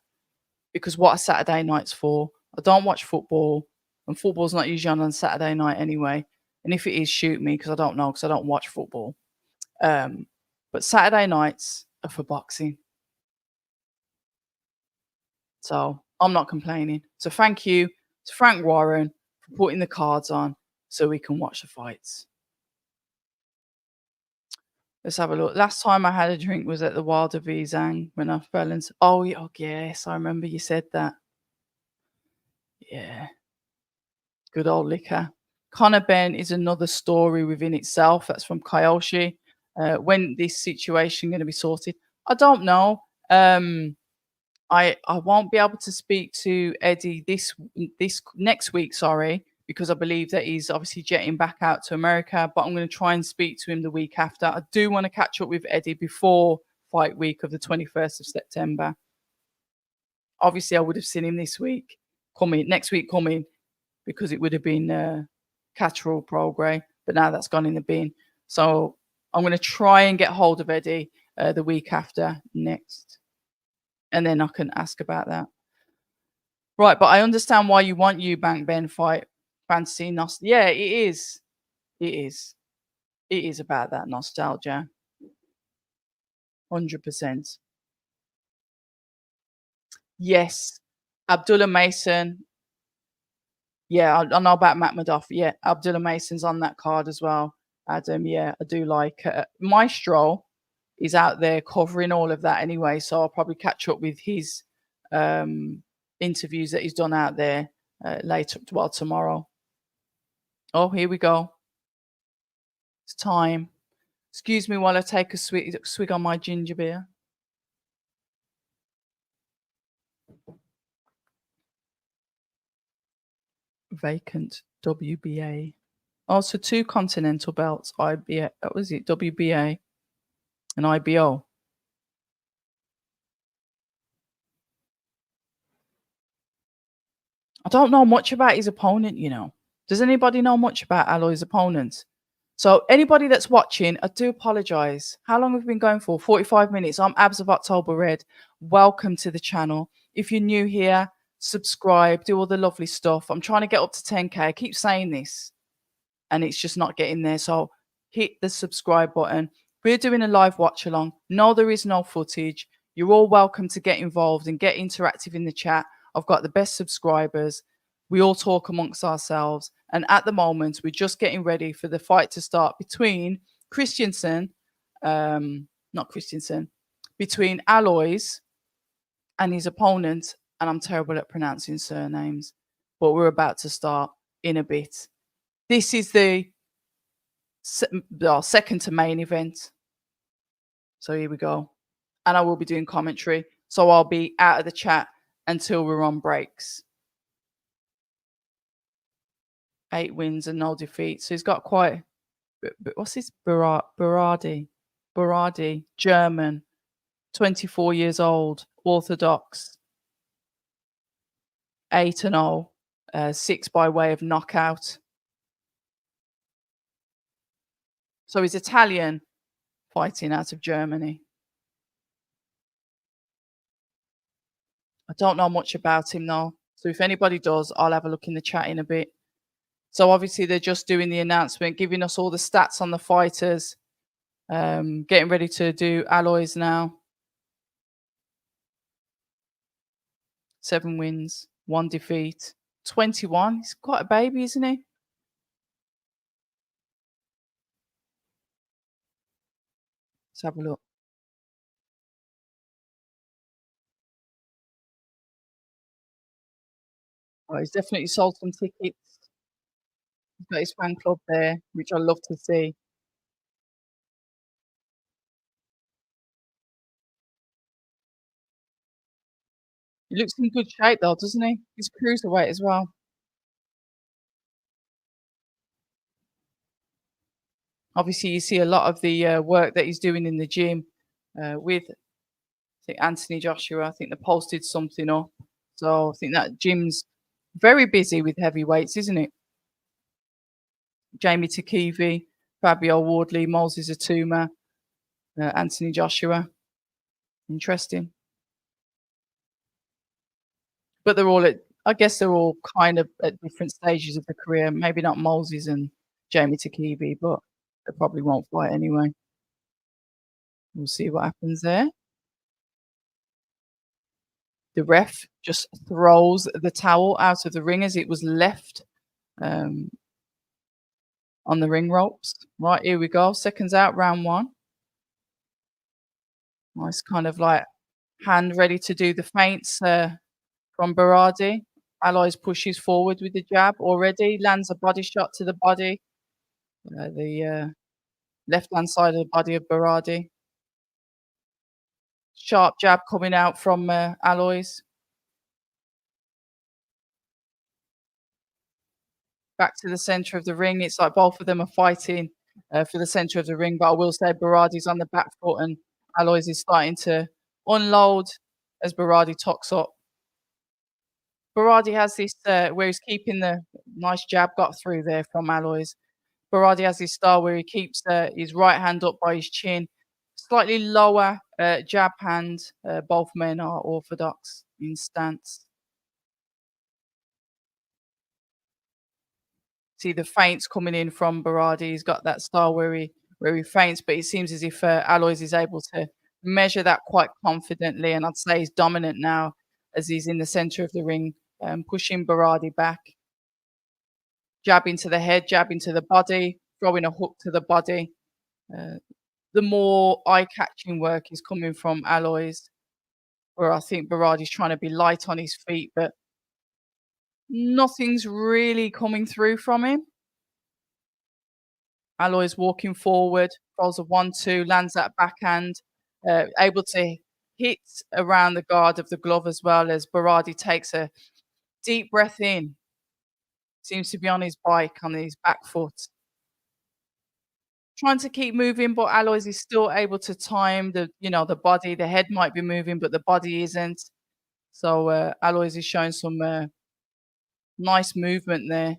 because what are Saturday nights for? I don't watch football, and football's not usually on Saturday night anyway. And if it is, shoot me because I don't know because I don't watch football. But Saturday nights are for boxing. So I'm not complaining. So thank you to Frank Warren for putting the cards on so we can watch the fights. Let's have a look. Last time I had a drink was at the Wilder v Zhang when I fell in. Oh, yes, I remember you said that. Yeah. Good old liquor. Conor Ben is another story within itself. That's from Kyoshi. When this situation going to be sorted? I don't know. I won't be able to speak to Eddie this next week, sorry, because I believe that he's obviously jetting back out to America, but I'm going to try and speak to him the week after. I do want to catch up with Eddie before fight week of the 21st of September. Obviously, I would have seen him next week coming, because it would have been Catterall Prograis, but now that's gone in the bin. So I'm going to try and get hold of Eddie the week after next. And then I can ask about that. Right, but I understand why you want Eubank Ben fight fantasy. Yeah, it is. It is. It is about that nostalgia. 100%. Yes. Abdullah Mason. Yeah, I know about Matt Madoff. Yeah, Abdullah Mason's on that card as well. Adam, yeah, I do like Maestro is out there covering all of that anyway, so I'll probably catch up with his interviews that he's done out there later, well, tomorrow. Oh, here we go. It's time. Excuse me while I take a swig on my ginger beer. Vacant WBA. Oh, so 2 continental belts. IBA. What was it? WBA. an IBO. I don't know much about his opponent, you know. Does anybody know much about Aloy's opponent? So anybody that's watching, I do apologize. How long have we been going for? 45 minutes. I'm Abs of October Red. Welcome to the channel. If you're new here, subscribe, do all the lovely stuff. I'm trying to get up to 10K. I keep saying this and it's just not getting there. So hit the subscribe button. We're doing a live watch along. No, there is no footage. You're all welcome to get involved and get interactive in the chat. I've got the best subscribers. We all talk amongst ourselves. And at the moment, we're just getting ready for the fight to start between Christensen, not Christensen, between Aloys and his opponent. And I'm terrible at pronouncing surnames, but we're about to start in a bit. This is the second to main event. So here we go. And I will be doing commentary. So I'll be out of the chat until we're on breaks. 8 wins and no defeats. So he's got quite, what's his Berardi, German, 24 years old, Orthodox, 8-0, 6 by way of knockout. So he's Italian, fighting out of Germany. I don't know much about him though. So if anybody does, I'll have a look in the chat in a bit. So obviously they're just doing the announcement, giving us all the stats on the fighters. Getting ready to do Aloys now. 7 wins, 1 defeat, 21. He's quite a baby, isn't he? Let's have a look. Oh, he's definitely sold some tickets. He's got his fan club there, which I love to see. He looks in good shape though, doesn't he? He's cruiserweight as well. Obviously, you see a lot of the work that he's doing in the gym with, I think, Anthony Joshua. I think they posted something up. So I think that gym's very busy with heavyweights, isn't it? Jamie Takivi, Fabio Wardley, Moses Atuma, Anthony Joshua. Interesting. But they're all at, I guess they're all kind of at different stages of the career. Maybe not Moses and Jamie Takivi, but they probably won't fight anyway. We'll see what happens there. The ref just throws the towel out of the ring as it was left on the ring ropes. Right, here we go. Seconds out, round 1. Nice kind of like hand ready to do the feints from Berardi. Aloys pushes forward with the jab already, lands a body shot to the body. The left-hand side of the body of Berardi. Sharp jab coming out from Aloys. Back to the center of the ring. It's like both of them are fighting for the center of the ring. But I will say Berardi's on the back foot and Aloys is starting to unload as Berardi tocks up. Berardi has this where he's keeping the nice jab got through there from Aloys. Berardi has this style where he keeps his right hand up by his chin. Slightly lower jab hand. Both men are orthodox in stance. See the feints coming in from Berardi. He's got that style where he feints, but it seems as if Aloys is able to measure that quite confidently. And I'd say he's dominant now as he's in the center of the ring, pushing Berardi back. Jab into the head, jab into the body, throwing a hook to the body. The more eye-catching work is coming from Aloys, where I think Berardi's trying to be light on his feet, but nothing's really coming through from him. Aloys walking forward, throws a 1-2, lands that backhand, able to hit around the guard of the glove as well as Berardi takes a deep breath in. Seems to be on his bike, on his back foot. trying to keep moving, but Aloys is still able to time the body. The head might be moving, but the body isn't. So Aloys is showing some nice movement there.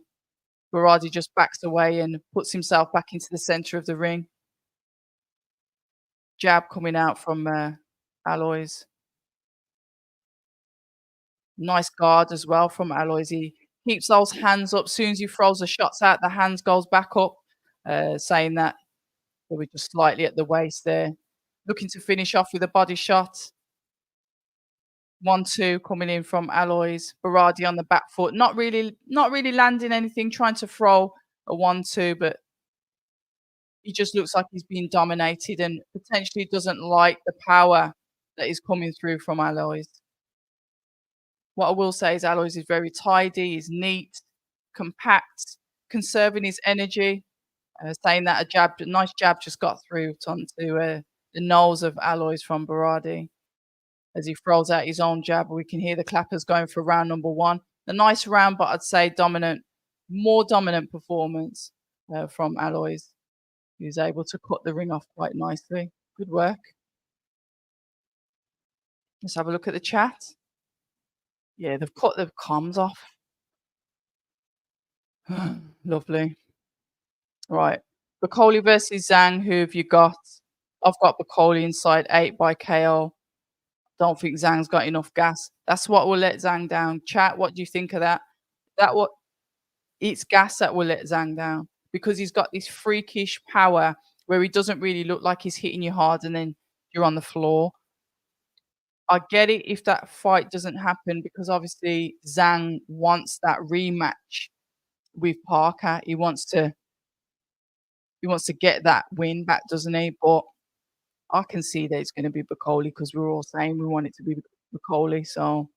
Berardi just backs away and puts himself back into the center of the ring. Jab coming out from Aloys. Nice guard as well from Aloys. He keeps those hands up. As soon as he throws the shots out, the hands goes back up, saying that they were just slightly at the waist there. Looking to finish off with a body shot. 1-2 coming in from Aloys. Berardi on the back foot. Not really landing anything, trying to throw a 1-2, but he just looks like he's being dominated and potentially doesn't like the power that is coming through from Aloys. What I will say is Aloys is very tidy, he's neat, compact, conserving his energy. Saying that a nice jab just got through onto the nose of Aloys from Berardi. As he throws out his own jab, we can hear the clappers going for round number 1. A nice round, but I'd say more dominant performance from Aloys. He was able to cut the ring off quite nicely. Good work. Let's have a look at the chat. Yeah, they've cut the comms off. Lovely. Right. Bacoli versus Zhang. Who have you got? I've got Bacoli inside 8 by KO. Don't think Zhang's got enough gas. That's what will let Zhang down. Chat, what do you think of that? It's gas that will let Zhang down because he's got this freakish power where he doesn't really look like he's hitting you hard and then you're on the floor. I get it if that fight doesn't happen because obviously Zhang wants that rematch with Parker. He wants to get that win back, doesn't he? But I can see that it's going to be Bacoli because we're all saying we want it to be Bacoli. So,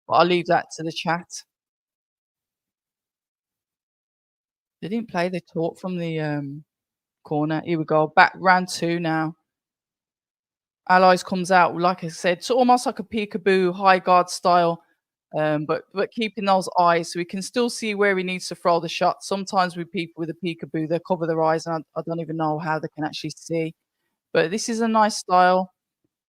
but I'll leave that to the chat. They didn't play. They talk from the corner. Here we go. Back round 2 now. Allies comes out, like I said, it's almost like a peekaboo high guard style, but keeping those eyes so we can still see where he needs to throw the shot. Sometimes with people with a peekaboo, they cover their eyes, and I don't even know how they can actually see. But this is a nice style,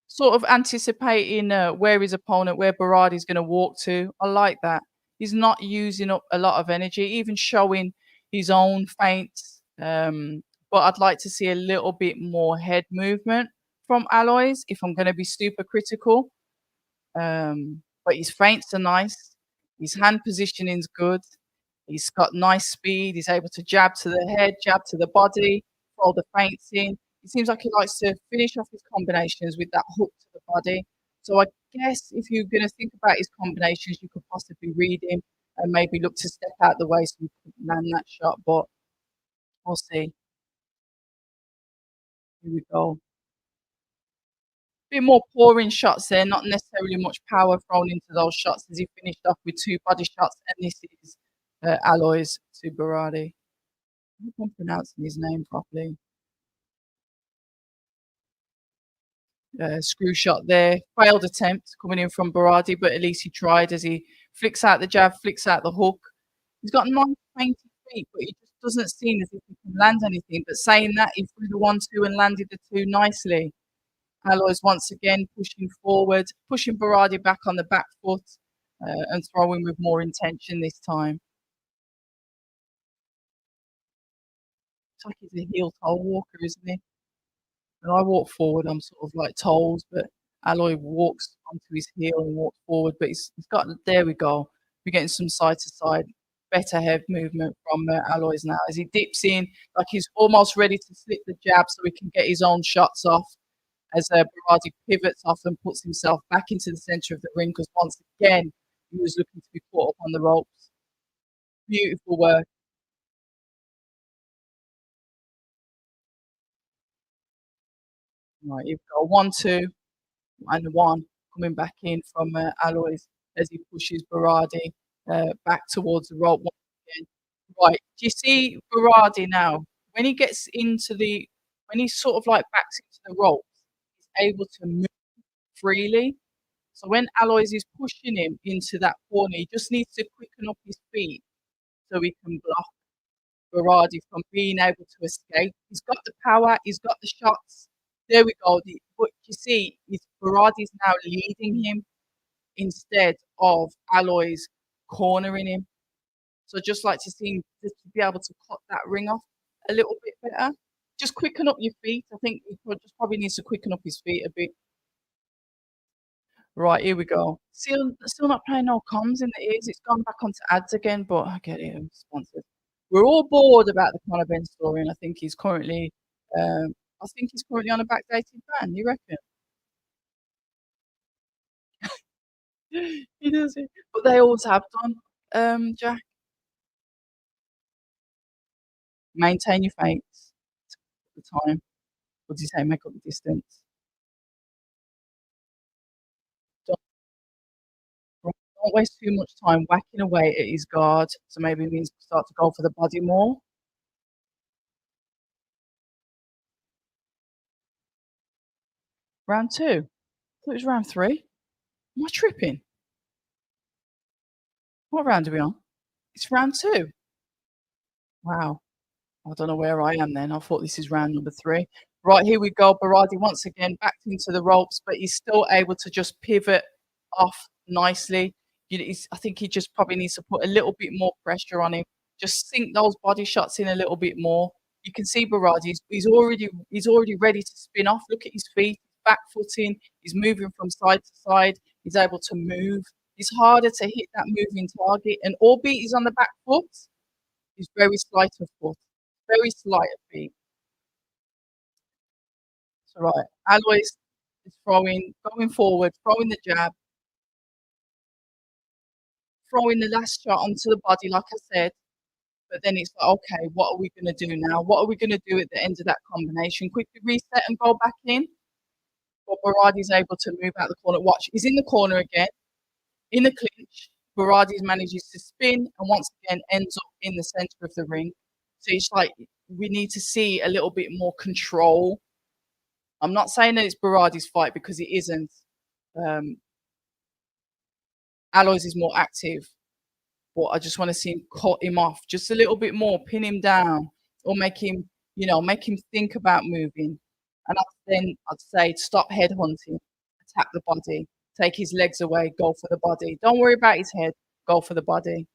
sort of anticipating where his opponent, where Berardi's going to walk to. I like that. He's not using up a lot of energy, even showing his own feints. But I'd like to see a little bit more head movement from Aloys if I'm going to be super critical. But his feints are nice. His hand positioning's good. He's got nice speed. He's able to jab to the head, jab to the body, throw the feints in. It seems like he likes to finish off his combinations with that hook to the body. So I guess if you're going to think about his combinations, you could possibly read him and maybe look to step out the way so you could land that shot. But we'll see. Here we go. Bit more pouring shots there, not necessarily much power thrown into those shots as he finished off with 2 body shots. And this is Aloys to Berardi. I hope I'm pronouncing his name properly. Screw shot there. Failed attempt coming in from Berardi, but at least he tried as he flicks out the jab, flicks out the hook. He's got nice painted feet, but he just doesn't seem as if he can land anything. But saying that, he threw the 1-2 and landed the 2 nicely. Aloys once again pushing forward, pushing Berardi back on the back foot and throwing with more intention this time. It's like he's a heel toe walker, isn't he? When I walk forward, I'm sort of like toes, but Aloy walks onto his heel and walks forward. But he's got, there we go. We're getting some side to side, better head movement from Aloys now as he dips in, like he's almost ready to slip the jab so he can get his own shots off. As Berardi pivots off and puts himself back into the center of the ring because once again he was looking to be caught up on the ropes. Beautiful work. Right, you've got 1-2 and 1 coming back in from Aloys as he pushes Berardi back towards the rope once again. Right, do you see Berardi now? When he gets when he sort of like backs into the ropes, he's able to move freely. So when Aloys is pushing him into that corner, he just needs to quicken up his feet so he can block Berardi from being able to escape. He's got the power, he's got the shots. There we go. But you see, Berardi's now leading him instead of Aloy's cornering him. So I'd just like to see him to be able to cut that ring off a little bit better. Just quicken up your feet. I think he just probably needs to quicken up his feet a bit. Right, here we go. Still not playing no comms in the ears. It's gone back onto ads again, but I get it. I'm sponsored. We're all bored about the Conor Ben story, and um, I think he's currently on a backdated ban. You reckon? He does it, but they always have done. Jack, maintain your face at the time. What do you say? Make up the distance. Don't, don't waste too much time whacking away at his guard. So maybe it means start to go for the body more. Round two. I thought it was round three. Am I tripping? What round are we on? It's round two. Wow. I don't know where I am then. I thought this is round number three. Right, here we go. Berardi once again backed into the ropes, but he's still able to just pivot off nicely. I think he just probably needs to put a little bit more pressure on him. Just sink those body shots in a little bit more. You can see Berardi, he's already ready to spin off. Look at his feet, back footing. He's moving from side to side. He's able to move. It's harder to hit that moving target, and albeit he's on the back foot, he's very slight of foot, very slight of feet. So right, Alois is going forward, throwing the jab, throwing the last shot onto the body, like I said. But then it's like, okay, what are we going to do now? What are we going to do at the end of that combination? Quickly reset and go back in. But Berardi's able to move out the corner. Watch, he's in the corner again, in the clinch. Berardi manages to spin and once again ends up in the center of the ring. So it's like we need to see a little bit more control. I'm not saying that it's Berardi's fight because it isn't. Alois is more active, but I just want to see him cut him off just a little bit more, pin him down, or make him, make him think about moving. And then I'd say stop headhunting, attack the body, take his legs away, go for the body. Don't worry about his head, go for the body.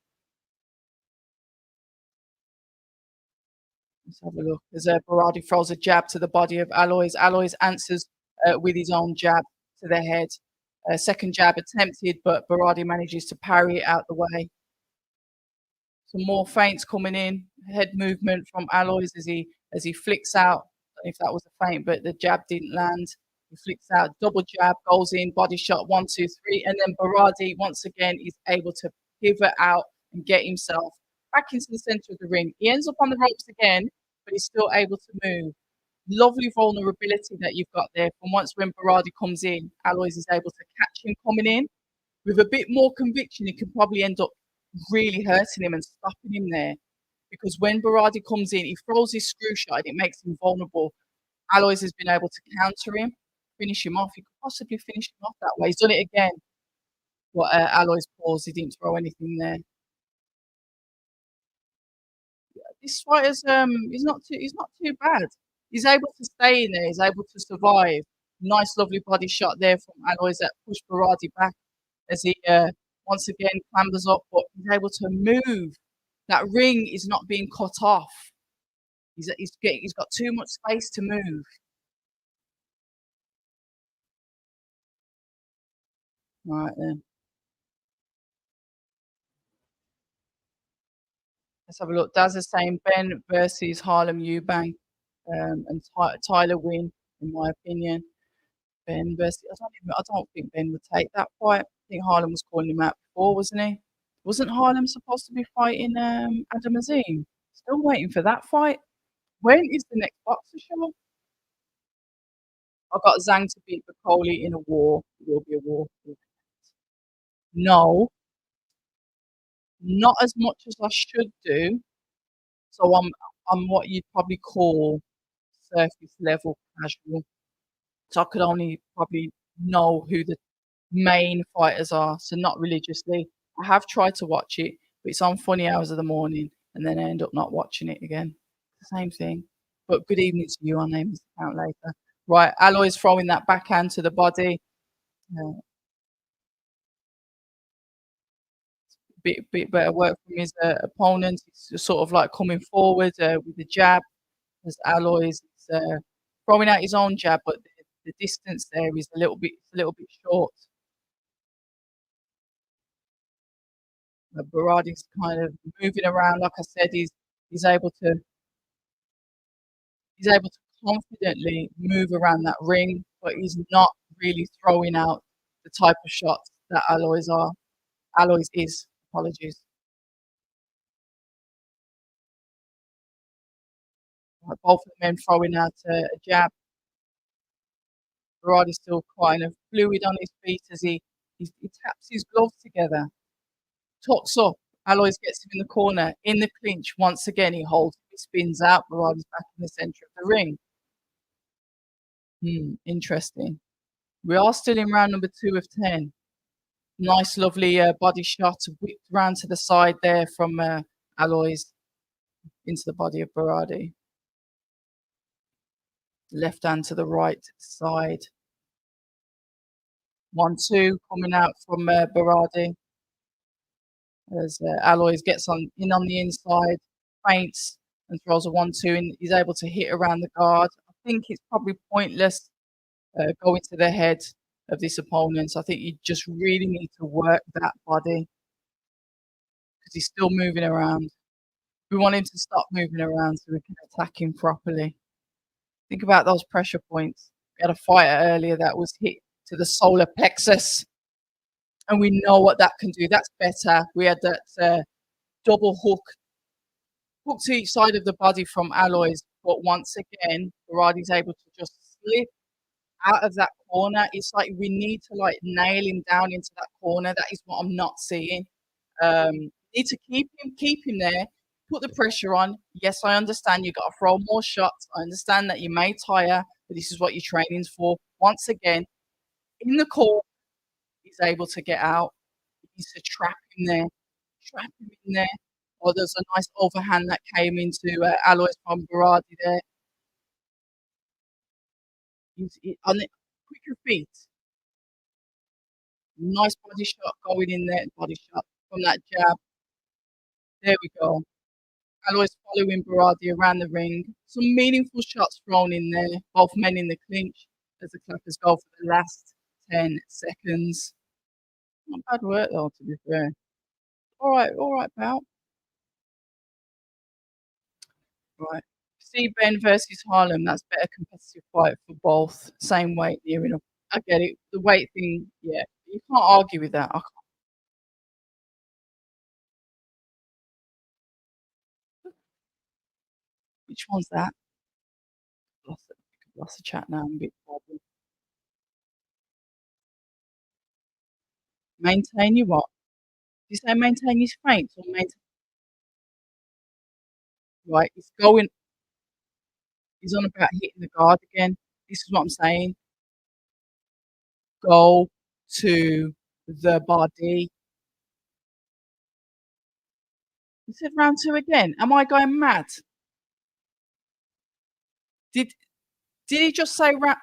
Let's have a look. As Berardi throws a jab to the body of Alois. Alois answers with his own jab to the head. Second jab attempted, but Berardi manages to parry it out the way. Some more feints coming in. Head movement from Alois as he flicks out. I don't know if that was a feint, but the jab didn't land. He flicks out, double jab, goes in, body shot, 1, 2, 3. And then Berardi, once again, is able to pivot out and get himself back into the center of the ring. He ends up on the ropes again, but he's still able to move. Lovely vulnerability that you've got there. From once when Berardi comes in, Alois is able to catch him coming in. With a bit more conviction, he can probably end up really hurting him and stopping him there. Because when Berardi comes in, he throws his screw shot and it makes him vulnerable. Alois has been able to counter him, finish him off. He could possibly finish him off that way. He's done it again. But Alois paused. He didn't throw anything there. This fighter's he's not too bad. He's able to stay in there. He's able to survive. Nice, lovely body shot there from Alois that pushed Berardi back as he once again clambers up, but he's able to move. That ring is not being cut off. He's got too much space to move. Right then. Let's have a look. Daz is saying Ben versus Harlem Eubank and Tyler Wynn, in my opinion. Ben versus I don't think Ben would take that fight. I think Harlem was calling him out before, wasn't he? Wasn't Harlem supposed to be fighting Adam Azim? Still waiting for that fight. When is the next boxer show? I got Zhang to beat Bacoli in a war. It will be a war. No, not as much as I should do. So I'm what you'd probably call surface level casual. So I could only probably know who the main fighters are. So not religiously. I have tried to watch it, but it's on funny hours of the morning. and then I end up not watching it again. Same thing. But good evening to you. Our name is out later. Right, Aloy's throwing that backhand to the body. Bit better work from his opponent. He's sort of like coming forward with the jab as Aloy's throwing out his own jab, but the distance there is a little bit short. Berardi's kind of moving around, like I said, he's able to he's able to confidently move around that ring, but he's not really throwing out the type of shots that Aloys is. Apologies. Both of the men throwing out a jab. Berardi's still kind of fluid on his feet as he taps his gloves together. Tops up. Aloys gets him in the corner. In the clinch, once again, he holds, he spins out. Berardi's back in the centre of the ring. Interesting. We are still in round number 2 of 10. Nice, lovely body shot whipped round to the side there from Aloys into the body of Berardi. Left hand to the right side. 1-2 coming out from Berardi. As Aloys gets in on the inside, feints and throws a 1-2, and he's able to hit around the guard. I think it's probably pointless going to the head of this opponent. I think you just really need to work that body because he's still moving around. We want him to stop moving around so we can attack him properly. Think about those pressure points. We had a fighter earlier that was hit to the solar plexus, and we know what that can do. That's better. We had that double hook to each side of the body from Aloys, but once again, Berardi's able to just slip out of that corner. It's like we need to like nail him down into that corner. That is what I'm not seeing. Need to keep him there. Put the pressure on. Yes, I understand you got to throw more shots. I understand that you may tire, but this is what your training's for. Once again, in the corner, he's able to get out. He needs to trap him there. Trap him in there. Oh, there's a nice overhand that came into Aloys from Berardi there. He's on the quicker feet. Nice body shot going in there. Body shot from that jab. There we go. Aloys following Berardi around the ring. Some meaningful shots thrown in there. Both men in the clinch as the clappers go for the last 10 seconds. Not bad work though, to be fair. All right, pal. Right. See Ben versus Harlem. That's better competitive fight for both. Same weight, near enough. I get it. The weight thing, yeah. You can't argue with that. Which one's that? Lost the chat now. I'm a bit bothered. Maintain your what? Did you say maintain your strength or maintain? Right, he's on about hitting the guard again. This is what I'm saying. Go to the body. You said round 2 again. Am I going mad? Did he just say round?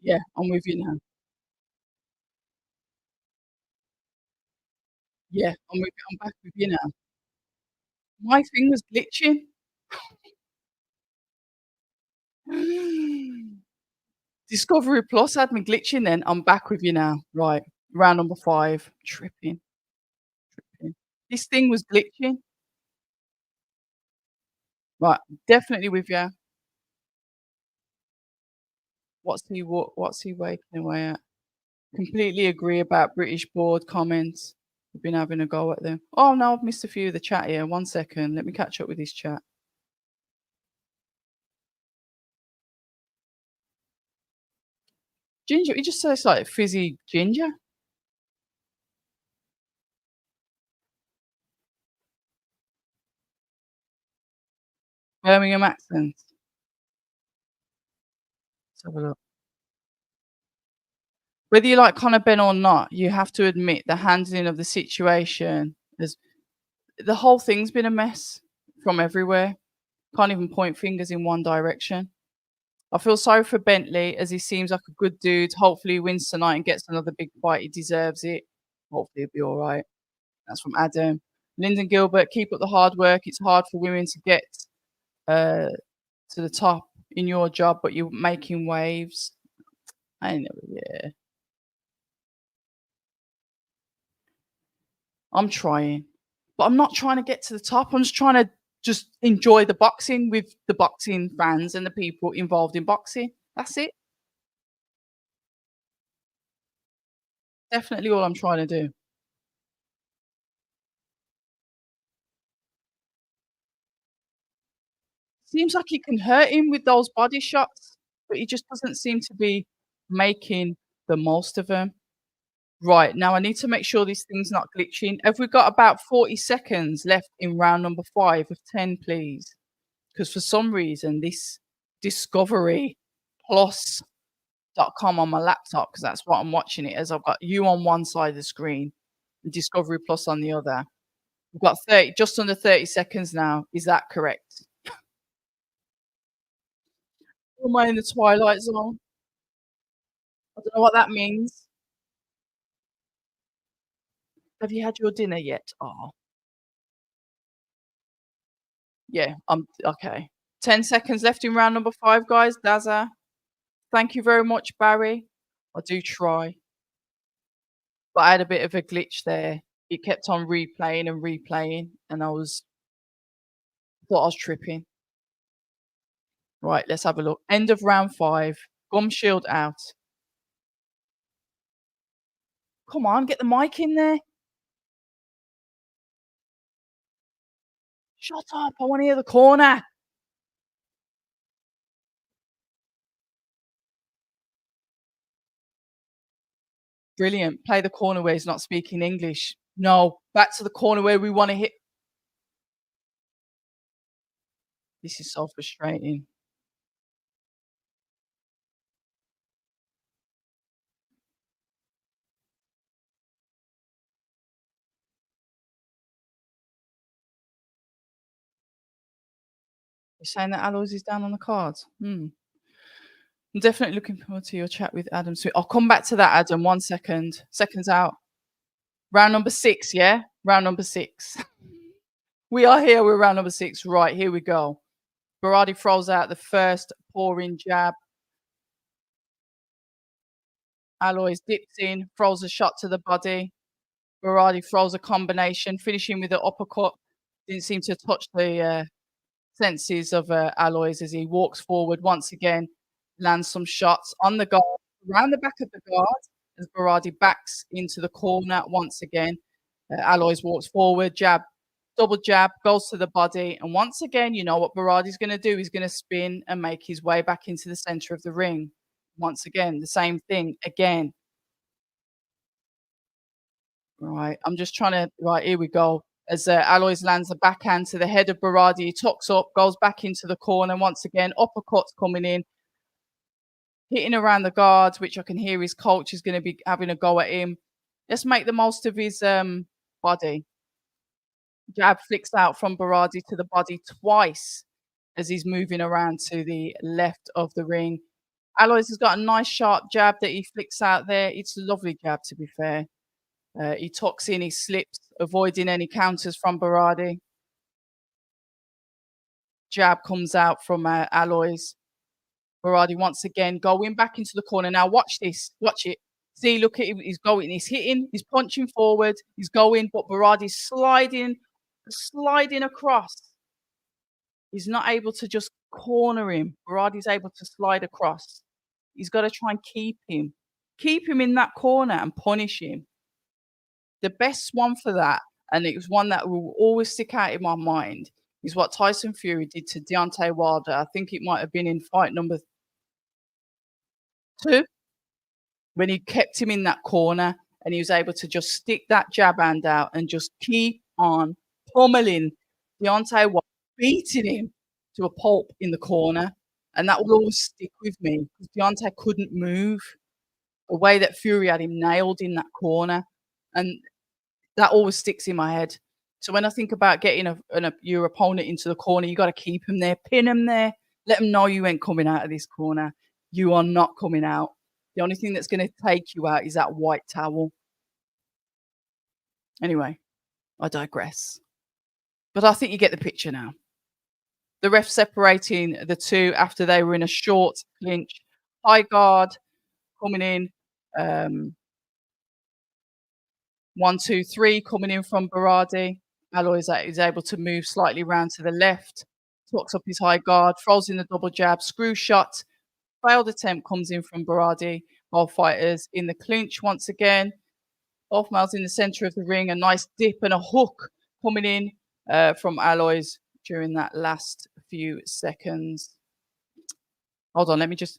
Yeah, I'm with you now. Yeah, I'm with you. I'm back with you now. My thing was glitching. Discovery Plus had me glitching then. I'm back with you now. Right. Round number 5. Tripping. This thing was glitching. Right. Definitely with you. What's he waking away at? Completely agree about British board comments. We've been having a go at them. Oh no, I've missed a few of the chat here. 1 second. Let me catch up with this chat. Ginger, it just tastes like fizzy ginger. Birmingham accent. Let's have a look. Whether you like Conor Ben or not, you have to admit the handling of the situation is the whole thing's been a mess from everywhere. Can't even point fingers in one direction. I feel sorry for Bentley as he seems like a good dude. Hopefully he wins tonight and gets another big fight. He deserves it. Hopefully he'll be all right. That's from Adam. Lyndon Gilbert, keep up the hard work. It's hard for women to get uh, to the top in your job, but you're making waves. I know, yeah. I'm trying, but I'm not trying to get to the top. I'm just trying to just enjoy the boxing with the boxing fans and the people involved in boxing. That's it. Definitely all I'm trying to do. Seems like he can hurt him with those body shots, but he just doesn't seem to be making the most of them. Right, now I need to make sure this thing's not glitching. Have we got about 40 seconds left in round number 5 of 10, please? Because for some reason, this Discovery Plus .com on my laptop, because that's what I'm watching it as. I've got you on one side of the screen and Discovery Plus on the other. We've got 30, just under 30 seconds now. Is that correct? Am I in the twilight zone? I don't know what that means. Have you had your dinner yet? Oh, yeah, okay. 10 seconds left in round number 5, guys. Dazza, thank you very much, Barry. I do try, but I had a bit of a glitch there. It kept on replaying and replaying, and I thought I was tripping. Right, let's have a look. End of round 5. Gum shield out. Come on, get the mic in there. Shut up. I want to hear the corner. Brilliant. Play the corner where he's not speaking English. No, back to the corner where we want to hit. This is so frustrating. You're saying that Aloys is down on the cards? Hmm. I'm definitely looking forward to your chat with Adam soon. I'll come back to that, Adam. 1 second. Seconds out. Round number 6, yeah? Round number 6. We are here with round number 6. Right, here we go. Berardi throws out the first pouring jab. Aloys dips in, throws a shot to the body. Berardi throws a combination, finishing with an uppercut. Didn't seem to touch the senses of Aloys as he walks forward once again, lands some shots on the guard, around the back of the guard, as Berardi backs into the corner once again. Aloys walks forward, jab, double jab, goes to the body, and once again, you know what Berardi's going to do? He's going to spin and make his way back into the center of the ring. Once again, the same thing again. Right, I'm just trying to. Right, here we go. As Aloys lands a backhand to the head of Berardi, he tucks up, goes back into the corner once again. Uppercuts coming in, hitting around the guards, which I can hear his coach is going to be having a go at him. Let's make the most of his body. Jab flicks out from Berardi to the body twice as he's moving around to the left of the ring. Aloys has got a nice sharp jab that he flicks out there. It's a lovely jab, to be fair. He tucks in, he slips, avoiding any counters from Berardi. Jab comes out from Aloys. Berardi once again going back into the corner. Now watch this. Watch it. See, look at him. He's going. He's hitting. He's punching forward. He's going, but Berardi's sliding across. He's not able to just corner him. Berardi's able to slide across. He's got to try and keep him in that corner and punish him. The best one for that, and it was one that will always stick out in my mind, is what Tyson Fury did to Deontay Wilder. I think it might have been in fight number 2. when he kept him in that corner and he was able to just stick that jab hand out and just keep on pummeling Deontay Wilder, beating him to a pulp in the corner. And that will always stick with me because Deontay couldn't move. The way that Fury had him nailed in that corner, and that always sticks in my head. So when I think about getting your opponent into the corner, you got to keep him there, pin him there, let him know you ain't coming out of this corner. You are not coming out. The only thing that's going to take you out is that white towel. Anyway, I digress. But I think you get the picture now. The ref separating the two after they were in a short clinch. High guard coming in. 1, 2, 3 coming in from Berardi. Alois is able to move slightly round to the left. Tucks up his high guard. Throws in the double jab. Screw shot. Failed attempt comes in from Berardi. Both fighters in the clinch once again. Both males in the center of the ring. A nice dip and a hook coming in from Alois during that last few seconds. Hold on, let me just...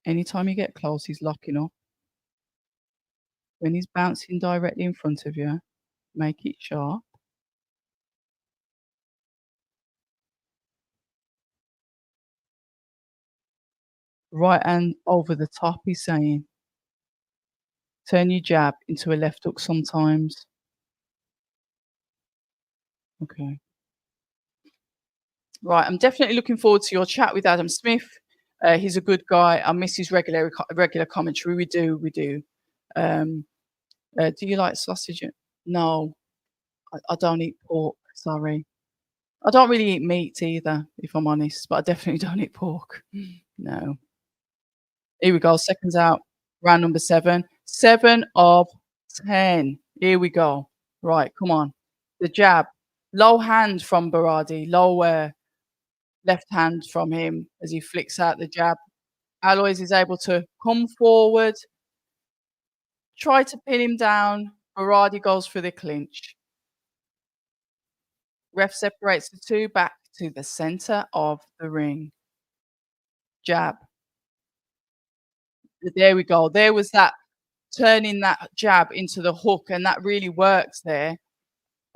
Anytime you get close, he's locking up. When he's bouncing directly in front of you, make it sharp. Right hand over the top, he's saying. Turn your jab into a left hook sometimes. Okay. Right, I'm definitely looking forward to your chat with Adam Smith. He's a good guy. I miss his regular commentary. We do. Do you like sausage? No, I don't eat pork. Sorry. I don't really eat meat either, if I'm honest, but I definitely don't eat pork. No. Here we go. Seconds out. Round number 7. 7 of 10. Here we go. Right, come on. The jab. Low hand from Berardi. Low left hand from him as he flicks out the jab. Alois is able to come forward, try to pin him down. Berardi goes for the clinch. Ref separates the two back to the center of the ring. Jab. There we go. There was that turning that jab into the hook, and that really works there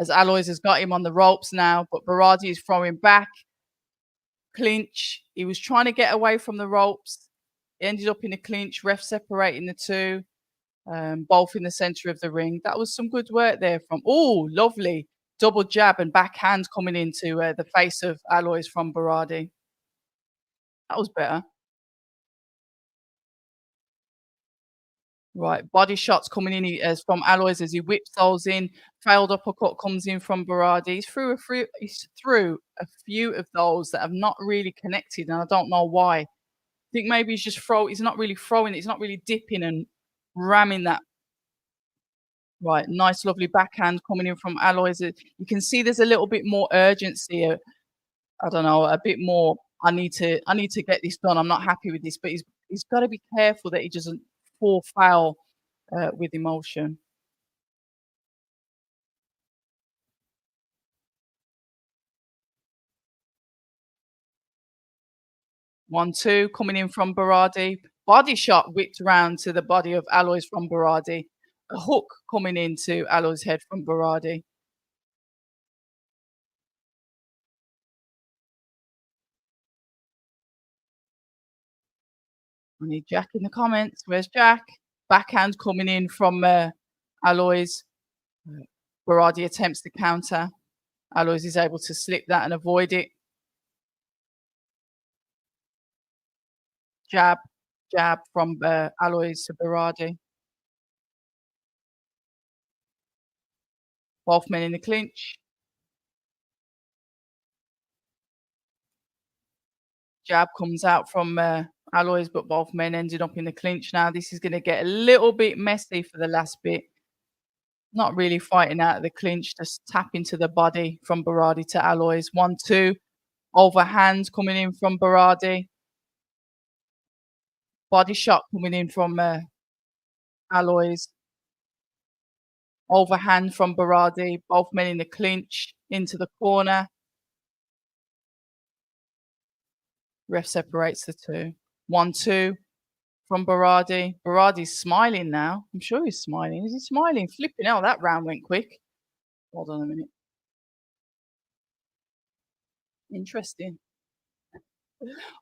as Alois has got him on the ropes now, but Berardi is throwing back. Clinch. He was trying to get away from the ropes. He ended up in a clinch. Ref separating the two, both in the center of the ring. That was some good work there from... Oh, lovely. Double jab and backhand coming into the face of Alois from Berardi. That was better. Right, body shots coming in as from Alois as he whips those in. Failed uppercut comes in from Berardi. He's through a few of those that have not really connected, and I don't know why. I think maybe he's not really throwing it. He's not really dipping and ramming that. Right, nice, lovely backhand coming in from Alois. You can see there's a little bit more urgency. I don't know, a bit more. I need to get this done. I'm not happy with this, but he's got to be careful that he doesn't fall foul with emotion. One, two, coming in from Berardi. Body shot whipped round to the body of Alois from Berardi. A hook coming into Alois' head from Berardi. I need Jack in the comments. Where's Jack? Backhand coming in from Alois. Berardi attempts to counter. Alois is able to slip that and avoid it. Jab from Alois to Berardi. Both men in the clinch. Jab comes out from Alois, but both men ended up in the clinch now. This is going to get a little bit messy for the last bit. Not really fighting out of the clinch, just tap into the body from Berardi to Alois. 1, 2. Overhand coming in from Berardi. Body shot coming in from Alois. Overhand from Berardi. Both men in the clinch. Into the corner. Ref separates the two. 1-2 from Berardi. Berardi's smiling now. I'm sure he's smiling. Is he smiling? Flipping hell, that round went quick. Hold on a minute. Interesting.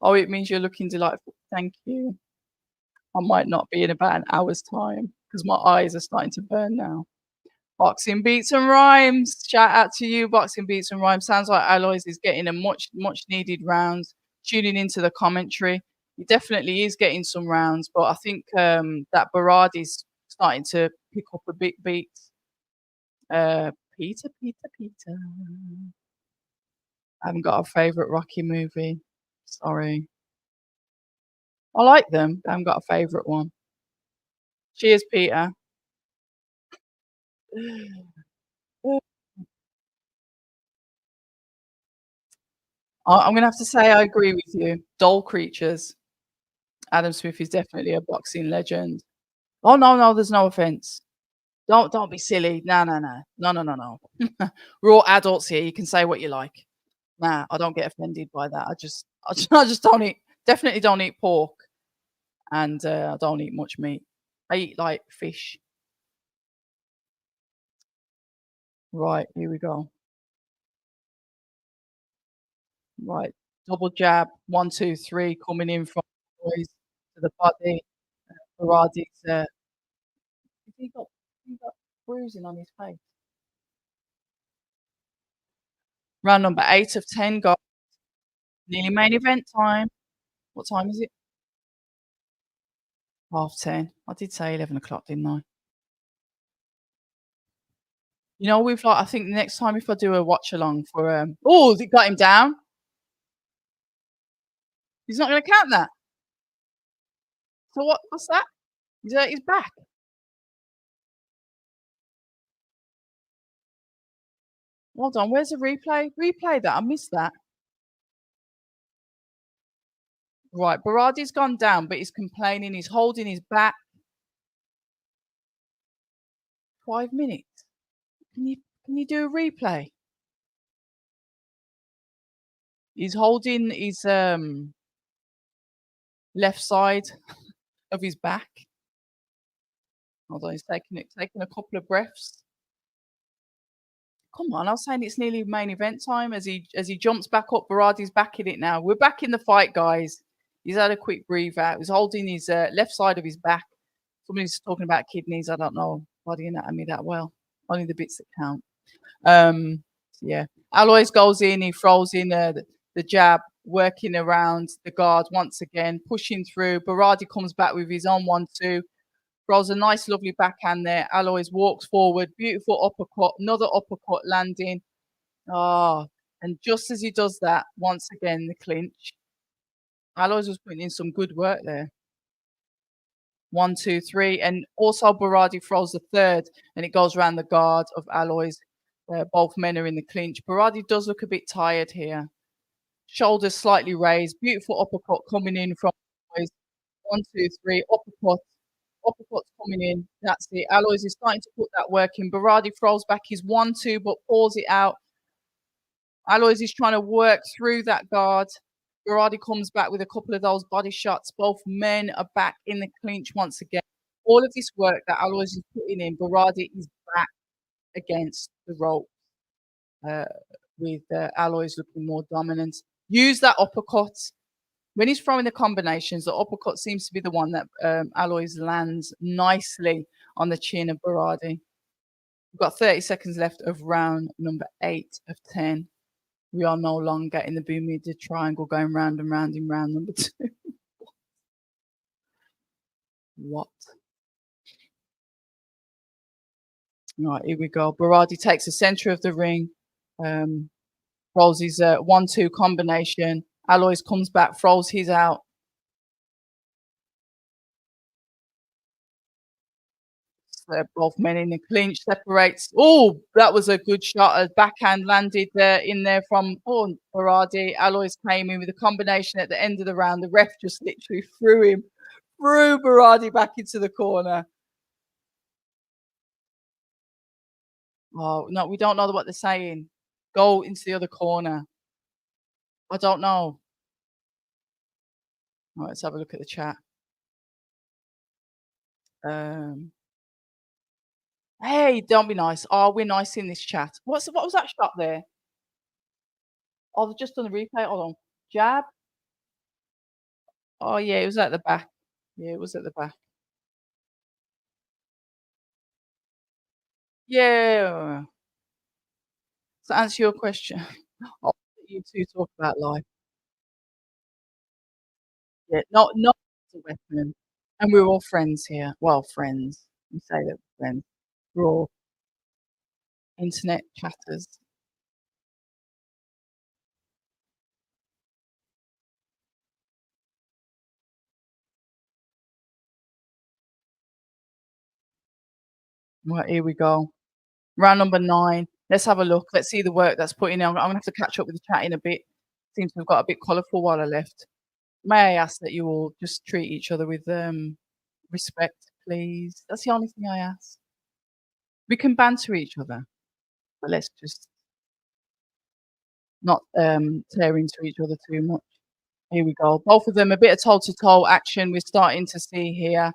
Oh, it means you're looking delightful. Thank you. I might not be in about an hour's time because my eyes are starting to burn now. Boxing Beats and Rhymes. Shout out to you, Boxing Beats and Rhymes. Sounds like Aloys is getting a much needed round. Tuning into the commentary. He definitely is getting some rounds, but I think that Berardi's starting to pick up a bit beats. Peter. I haven't got a favourite Rocky movie. Sorry. I like them. I haven't got a favourite one. Cheers, Peter. I'm gonna have to say I agree with you. Doll Creatures. Adam Smith is definitely a boxing legend. Oh, no, there's no offense. Don't be silly. No. We're all adults here. You can say what you like. Nah, I don't get offended by that. I just don't eat definitely don't eat pork, and, I don't eat much meat. I eat, like, fish. Right, here we go. Right, double jab, 1, 2, 3, coming in from boys to the body. Baradi's, has he got bruising on his face? Round number 8 of 10, guys. Nearly main event time. What time is it? 10:30. I did say 11 o'clock, didn't I? You know, we've like I think next time if I do a watch along for oh, he got him down. He's not gonna count that. So what's that? He's hurt his back. Hold on, where's the replay? Replay that. I missed that. Right, Berardi's gone down, but he's complaining. He's holding his back. 5 minutes. Can you do a replay? He's holding his left side of his back. Hold on, he's taking a couple of breaths. Come on, I was saying it's nearly main event time as he jumps back up. Berardi's back in it now. We're back in the fight, guys. He's had a quick breathe out. He's holding his left side of his back. Somebody's talking about kidneys. I don't know body anatomy that well. Only the bits that count. Yeah. Alois goes in. He throws in the jab, working around the guard once again, pushing through. Berardi comes back with his own 1-2. Throws a nice, lovely backhand there. Alois walks forward. Beautiful uppercut. Another uppercut landing. Ah, and just as he does that, once again, the clinch. Alois was putting in some good work there. 1, 2, 3. And also Berardi throws the third, and it goes around the guard of Alois. Both men are in the clinch. Berardi does look a bit tired here. Shoulders slightly raised. Beautiful uppercut coming in from Alois. 1, 2, 3. Uppercut. Uppercut's coming in. That's it. Alois is starting to put that work in. Berardi throws back his 1-2, but pulls it out. Alois is trying to work through that guard. Berardi comes back with a couple of those body shots. Both men are back in the clinch once again. All of this work that Alois is putting in, Berardi is back against the rope with Alois looking more dominant. Use that uppercut. When he's throwing the combinations, the uppercut seems to be the one that Alois lands nicely on the chin of Berardi. We've got 30 seconds left of round number 8 of 10. We are no longer in the Bermuda Triangle going round and round in round number 2. What? Right, here we go. Berardi takes the center of the ring, rolls his 1-2 combination. Alois comes back, throws his out. Both men in the clinch, separates. Oh, that was a good shot. A backhand landed in there from Berardi. Alois came in with a combination at the end of the round. The ref just literally threw Berardi back into the corner. Oh, no, we don't know what they're saying. Go into the other corner. I don't know. Right, let's have a look at the chat. Um, hey, don't be nice. Oh, we're nice in this chat. What was that shot there? Oh, they've just done the replay. Hold on. Jab. Oh yeah, it was at the back. Yeah, it was at the back. Yeah. To answer your question, I'll let you two talk about life. Yeah, not as a weapon. And we're all friends here. Well, friends. We say that we're friends. We're all internet chatters. Right, here we go. Round number 9. Let's have a look. Let's see the work that's put in. I'm gonna have to catch up with the chat in a bit. Seems to have got a bit colourful while I left. May I ask that you all just treat each other with respect, please? That's the only thing I ask. We can banter each other, but let's just not tear into each other too much. Here we go. Both of them a bit of toe-to-toe action we're starting to see here.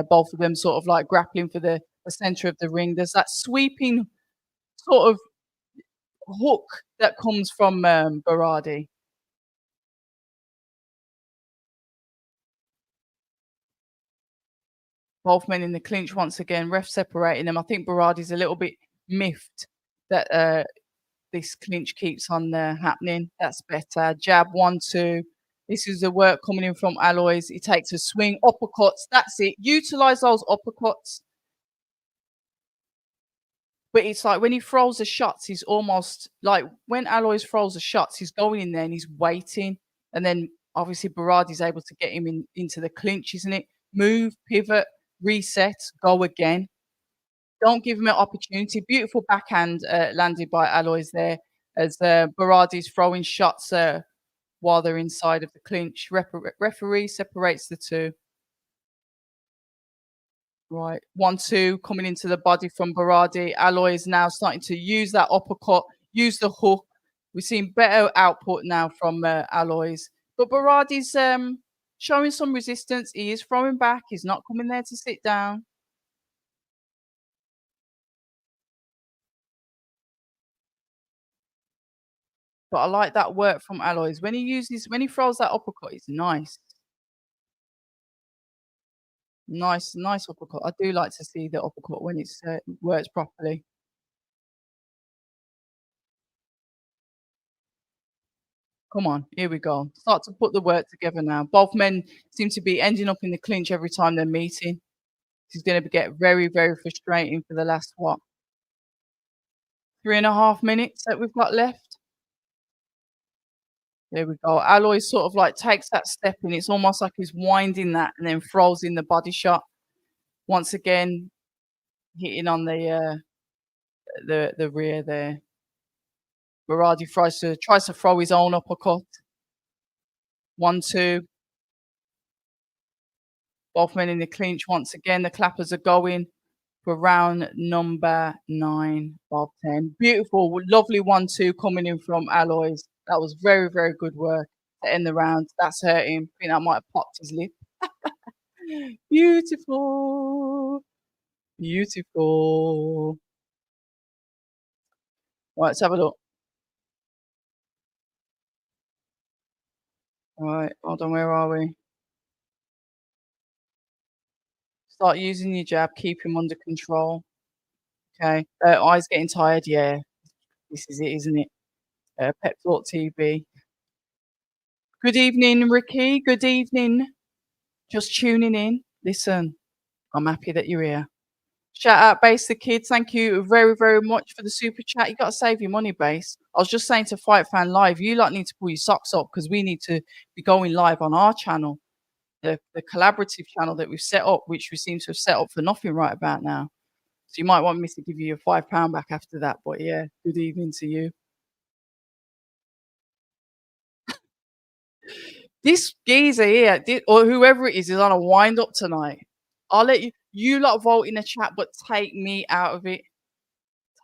Both of them sort of like grappling for the center of the ring. There's that sweeping sort of hook that comes from Berardi. Both men in the clinch once again. Ref separating them. I think Berardi's a little bit miffed that this clinch keeps on happening. That's better. Jab, 1, 2. This is the work coming in from Alois. He takes a swing, uppercuts. That's it. Utilize those uppercuts. But it's like when he throws the shots, he's almost like when Alois throws the shots, he's going in there and he's waiting. And then obviously Berardi's able to get him into the clinch, isn't it? Move, pivot, reset, go again. Don't give him an opportunity. Beautiful backhand landed by Alois there as Berardi's throwing shots while they're inside of the clinch. Referee separates the two. Right. 1, 2 coming into the body from Berardi. Alois is now starting to use that uppercut, use the hook. We're seeing better output now from Alois. But Berardi's showing some resistance. He is throwing back. He's not coming there to sit down. But I like that work from Alois. When he throws that uppercut, it's nice. Nice uppercut. I do like to see the uppercut when it's works properly. Come on, here we go. Start to put the work together now. Both men seem to be ending up in the clinch every time they're meeting. This is going to get very, very frustrating for the last, what, 3.5 minutes that we've got left. There we go. Aloy sort of like takes that step and it's almost like he's winding that and then throws in the body shot. Once again, hitting on the rear there. Berardi tries to throw his own uppercut. 1, 2. Both men in the clinch once again. The clappers are going for round number 9 of 10. Beautiful, lovely 1, 2 coming in from Alois. That was very, very good work to end the round. That's hurting. I think that might have popped his lip. Beautiful. Beautiful. Right, let's have a look. Right, hold on, where are we? Start using your jab, keep him under control. Okay. Eyes getting tired, yeah. This is it, isn't it? Pep Talk TV. Good evening, Ricky. Good evening. Just tuning in. Listen, I'm happy that you're here. Shout out Base the Kids. Thank you very, very much for the super chat. You got to save your money, Base. I was just saying to Fight Fan Live, you lot need to pull your socks up because we need to be going live on our channel, the collaborative channel that we've set up, which we seem to have set up for nothing right about now. So you might want me to give you your £5 back after that. But yeah, good evening to you. This geezer here, or whoever it is on a wind up tonight. I'll let you lot vote in the chat, but take me out of it.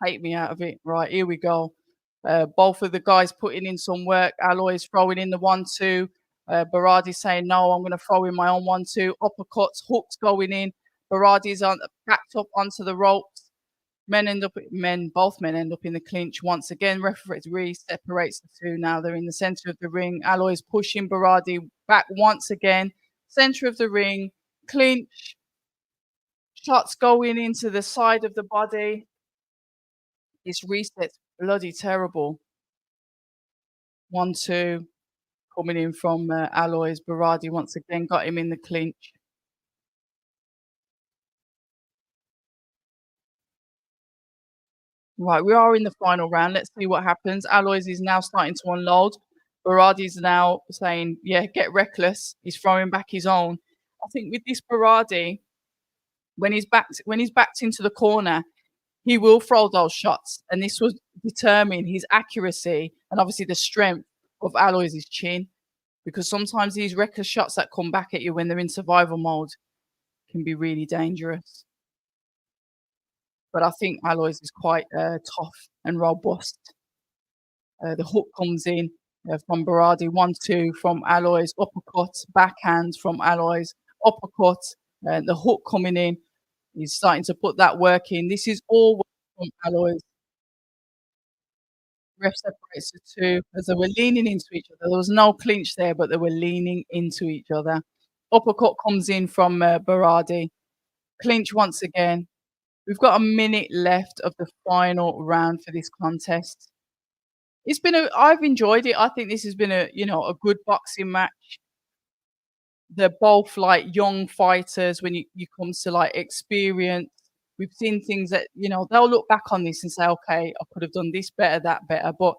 Take me out of it. Right, here we go. Both of the guys putting in some work. Aloy's throwing in the 1, 2. Berardi saying, "No, I'm gonna throw in my own 1-2." Uppercuts, hooks going in. Berardi's on backed up onto the ropes. Both men end up in the clinch once again. Referee separates the two. Now they're in the center of the ring. Aloy's pushing Berardi back once again. Center of the ring, clinch, shots going into the side of the body. This reset's bloody terrible. 1-2 coming in from Aloy's. Berardi once again got him in the clinch. Right, we are in the final round. Let's see what happens. Aloys is now starting to unload. Berardi's now saying, "Yeah, get reckless." He's throwing back his own. I think with this Berardi, when he's backed into the corner, he will throw those shots, and this will determine his accuracy and obviously the strength of Aloys' chin. Because sometimes these reckless shots that come back at you when they're in survival mode can be really dangerous. But I think Aloys is quite tough and robust. The hook comes in from Berardi, 1-2 from Aloys, uppercut, backhand from Aloys, uppercut, the hook coming in. He's starting to put that work in. This is all from Aloys. Ref separates the two as they were leaning into each other. There was no clinch there, but they were leaning into each other. Uppercut comes in from Berardi. Clinch once again. We've got a minute left of the final round for this contest. I've enjoyed it. I think this has been a good boxing match. They're both like young fighters when you come to like experience. We've seen things that, they'll look back on this and say, okay, I could have done this better, that better. But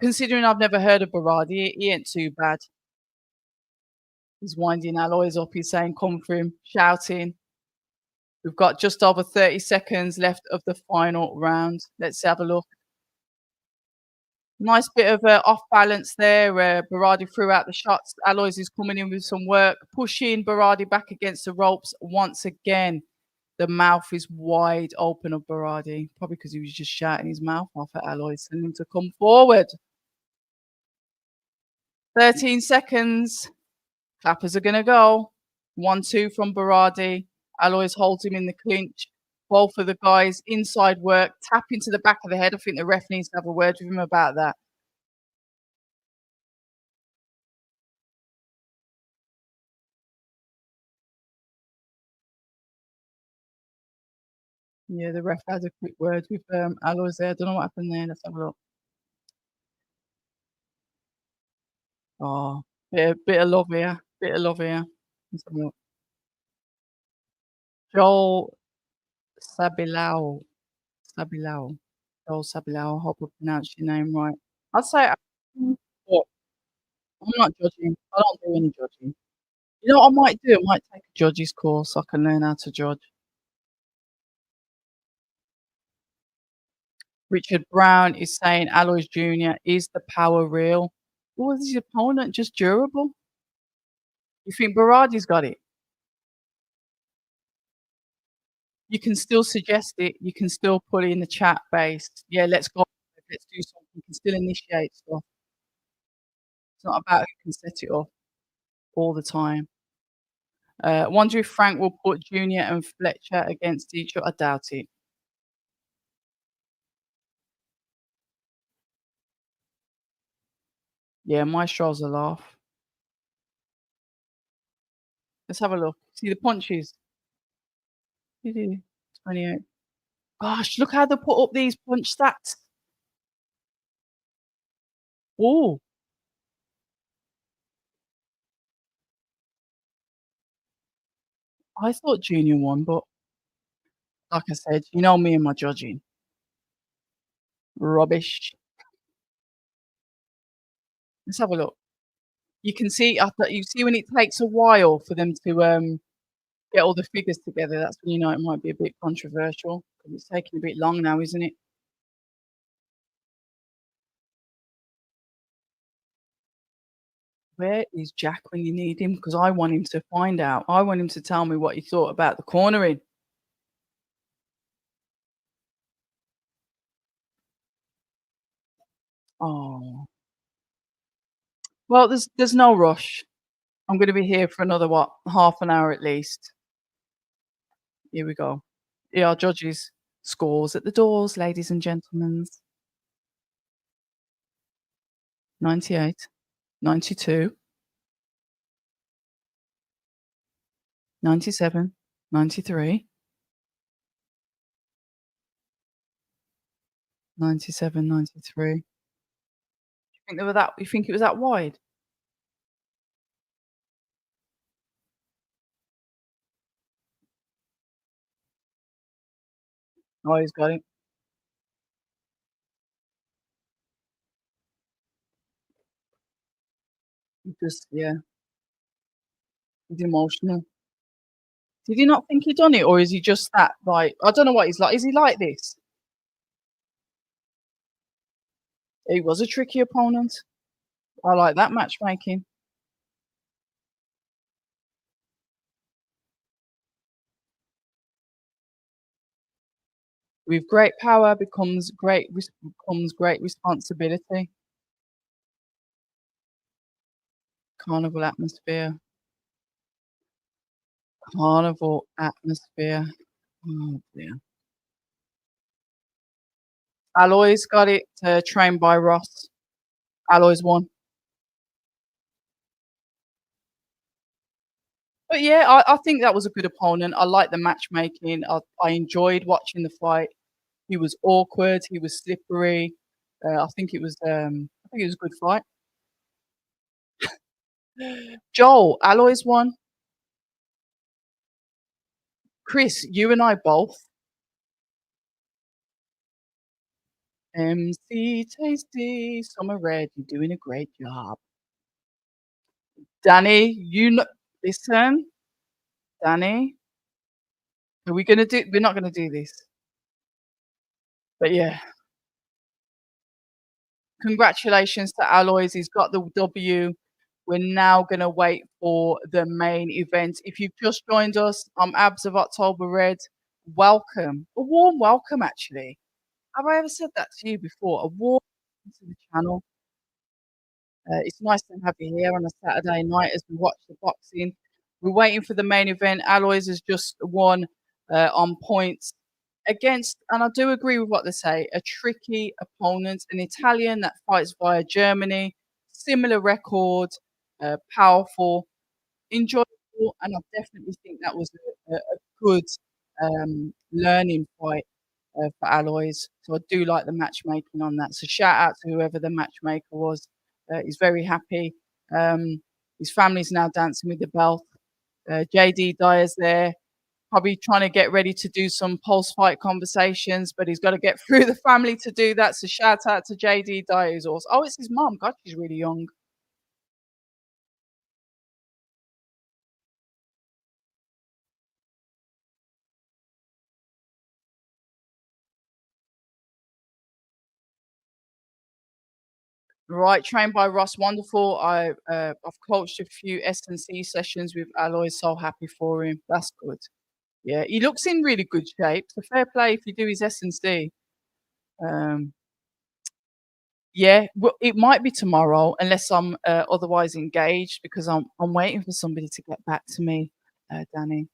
considering I've never heard of Berardi, he ain't too bad. He's winding Aloys up. He's saying, "Come for him," shouting. We've got just over 30 seconds left of the final round. Let's have a look. Nice bit of off balance there. Berardi threw out the shots. Aloys is coming in with some work, pushing Berardi back against the ropes once again. The mouth is wide open of Berardi, probably because he was just shouting his mouth off at Aloys, telling him to come forward. 13 seconds. Clappers are going to go. 1-2 from Berardi. Aloys holds him in the clinch. Both of the guys inside work, tap into the back of the head. I think the ref needs to have a word with him about that. Yeah, the ref had a quick word with Aloys there. I don't know what happened there. Let's have a look. Oh, bit of love here. Bit of love here. Let's have a look. Joel Sabilao. Sabilao. Joel Sabilao. I hope I pronounced your name right. I'd say, but I'm not judging. I don't do any judging. You know what I might do? I might take a judge's course so I can learn how to judge. Richard Brown is saying Aloys Jr. is the power real? Or is his opponent just durable? You think Berardi's got it? You can still suggest it. You can still put it in the chat based. Yeah, let's go. Let's do something. You can still initiate stuff. It's not about who can set it up all the time. Wonder if Frank will put Junior and Fletcher against each other. I doubt it. Yeah, Maestro's a laugh. Let's have a look. See the punches. 28. Gosh, look how they put up these punch stats. Oh, I thought Junior won, but like I said, you know me and my judging. Rubbish. Let's have a look. You can see I thought you see when it takes a while for them to, get all the figures together, that's when you know it might be a bit controversial, 'cause it's taking a bit long now, isn't it? Where is Jack when you need him? Because I want him to find out. I want him to tell me what he thought about the cornering. Oh, Well, there's no rush. I'm gonna be here for another, what, half an hour at least. Here we go. Yeah, our judges. Scores at the doors, ladies and gentlemen. 98, 92, 97, 93, 97, 93. Think they were that you think it was that wide? Oh, he's got it. He just yeah, he's emotional. Did he not think he'd done it, or is he just that, like I don't know what he's like. Is he like this? He was a tricky opponent. I like that matchmaking. With great power becomes great responsibility. Carnival atmosphere. Carnival atmosphere. Oh, dear. Alloy's got it, trained by Ross. Alloy's won. But yeah, I think that was a good opponent. I like the matchmaking. I enjoyed watching the fight. He was awkward, he was slippery. I think it was a good fight. Joel, Alloy's won. Chris, you and I both. MC Tasty, Summer Red, you're doing a great job. Danny, listen, Danny, we're not gonna do this. But yeah, congratulations to Alloys. He's got the W. We're now gonna wait for the main event. If you've just joined us, I'm Abs of October Red. Welcome. A warm welcome, actually. Have I ever said that to you before? A warm welcome to the channel. It's nice to have you here on a Saturday night as we watch the boxing. We're waiting for the main event. Alloys has just won on points against, and I do agree with what they say, a tricky opponent, an Italian that fights via Germany, similar record, powerful, enjoyable, and I definitely think that was a good learning fight for Alloys. So I do like the matchmaking on that. So shout out to whoever the matchmaker was. He's very happy. His family's now dancing with the belt. JD Dyer's there, probably trying to get ready to do some post-fight conversations, but he's got to get through the family to do that. So shout out to JD Dyer, who's also. Oh, it's his mom. God, she's really young. Right, trained by Ross, wonderful. I've coached a few S&C sessions with Alloy. So happy for him. That's good. Yeah, he looks in really good shape. So fair play if you do his S&C. Um, yeah, well, it might be tomorrow unless I'm otherwise engaged because I'm waiting for somebody to get back to me, Danny.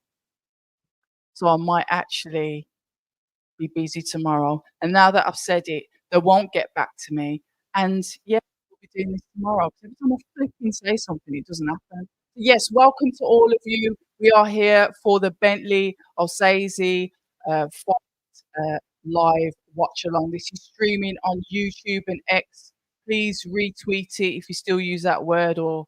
So I might actually be busy tomorrow. And now that I've said it, they won't get back to me. And yeah, we'll be doing this tomorrow. 'Cause every time I flipping say something, it doesn't happen. Yes, welcome to all of you. We are here for the Bentley Osaze live watch along. This is streaming on YouTube and X. Please retweet it if you still use that word or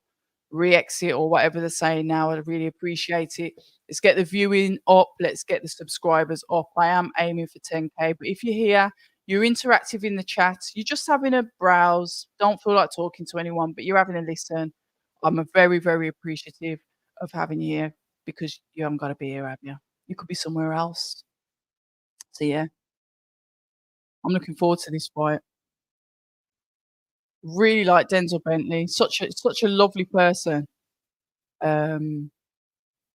re-exit or whatever they're saying now. I'd really appreciate it. Let's get the viewing up. Let's get the subscribers up. I am aiming for 10K. But if you're here, you're interactive in the chat, you're just having a browse, don't feel like talking to anyone, but you're having a listen. I'm a very, very appreciative of having you here because you haven't got to be here, have you? You could be somewhere else. So yeah, I'm looking forward to this fight. Really like Denzel Bentley, such a lovely person. Um,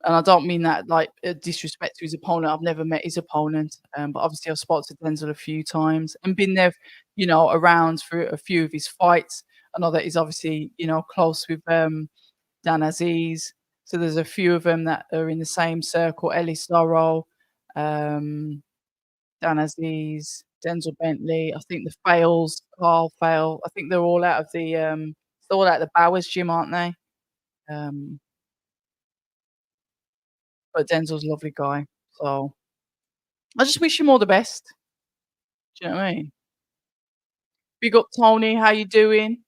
and I don't mean that like disrespect to his opponent. I've never met his opponent, but obviously I've spoken to Denzel a few times and been there, around for a few of his fights. I know that he's obviously, close with Dan Aziz. So there's a few of them that are in the same circle. Ellie Sorrell, um, Dan Aziz, Denzel Bentley. I think the Fails, Carl Fail. I think they're all out of they're all out of the Bowers gym, aren't they? Um, but Denzel's a lovely guy. So I just wish him all the best. Do you know what I mean? Big up Tony, how you doing?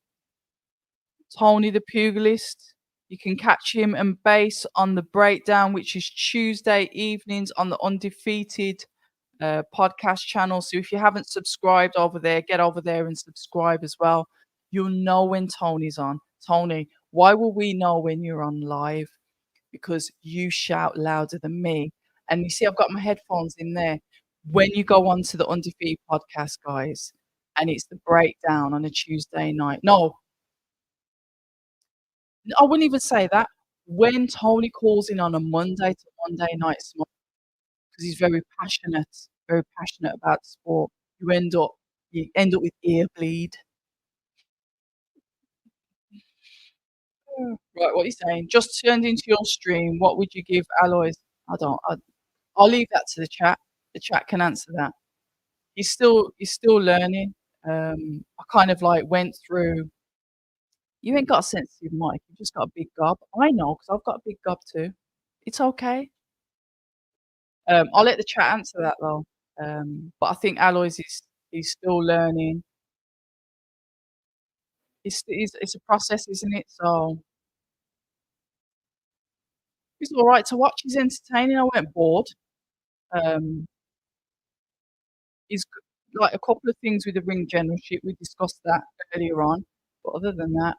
Tony the Pugilist. You can catch him and Base on the Breakdown, which is Tuesday evenings on the Undefeated podcast channel. So if you haven't subscribed over there, get over there and subscribe as well. You'll know when Tony's on. Tony, why will we know when you're on live? Because you shout louder than me. And you see, I've got my headphones in there. When you go on to the Undefeated podcast, guys, and it's the breakdown on a Tuesday night. No, I wouldn't even say that. When Tony calls in on a Monday to Monday night smoke, because he's very passionate about the sport, you end up with ear bleed. Right, what are you saying? Just turned into your stream. What would you give Alois? I don't. I'll leave that to the chat. The chat can answer that. He's still learning. I kind of like went through. You ain't got a sensitive mic. You've just got a big gob. I know because I've got a big gob too. It's okay. I'll let the chat answer that though. But I think Alois is he's still learning. It's a process, isn't it? So he's all right to watch. He's entertaining. I weren't bored. Um, he's like a couple of things with the ring generalship. We discussed that earlier on. But other than that,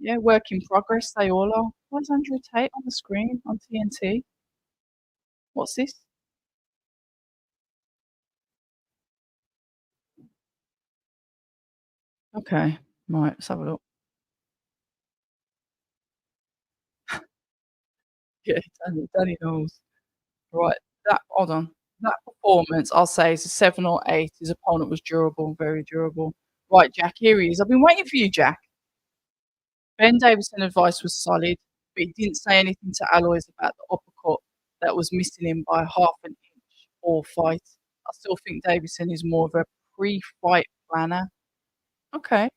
yeah, work in progress. They all are. Why is Andrew Tate on the screen on TNT? What's this? Okay, right. Let's have a look. Yeah, Danny knows. Right. Hold on. That performance, I'll say, is a 7 or 8. His opponent was durable, very durable. Right, Jack, here he is. I've been waiting for you, Jack. Ben Davison's advice was solid, but he didn't say anything to Alois about the uppercut that was missing him by half an inch all fight. I still think Davison is more of a pre-fight planner. Okay.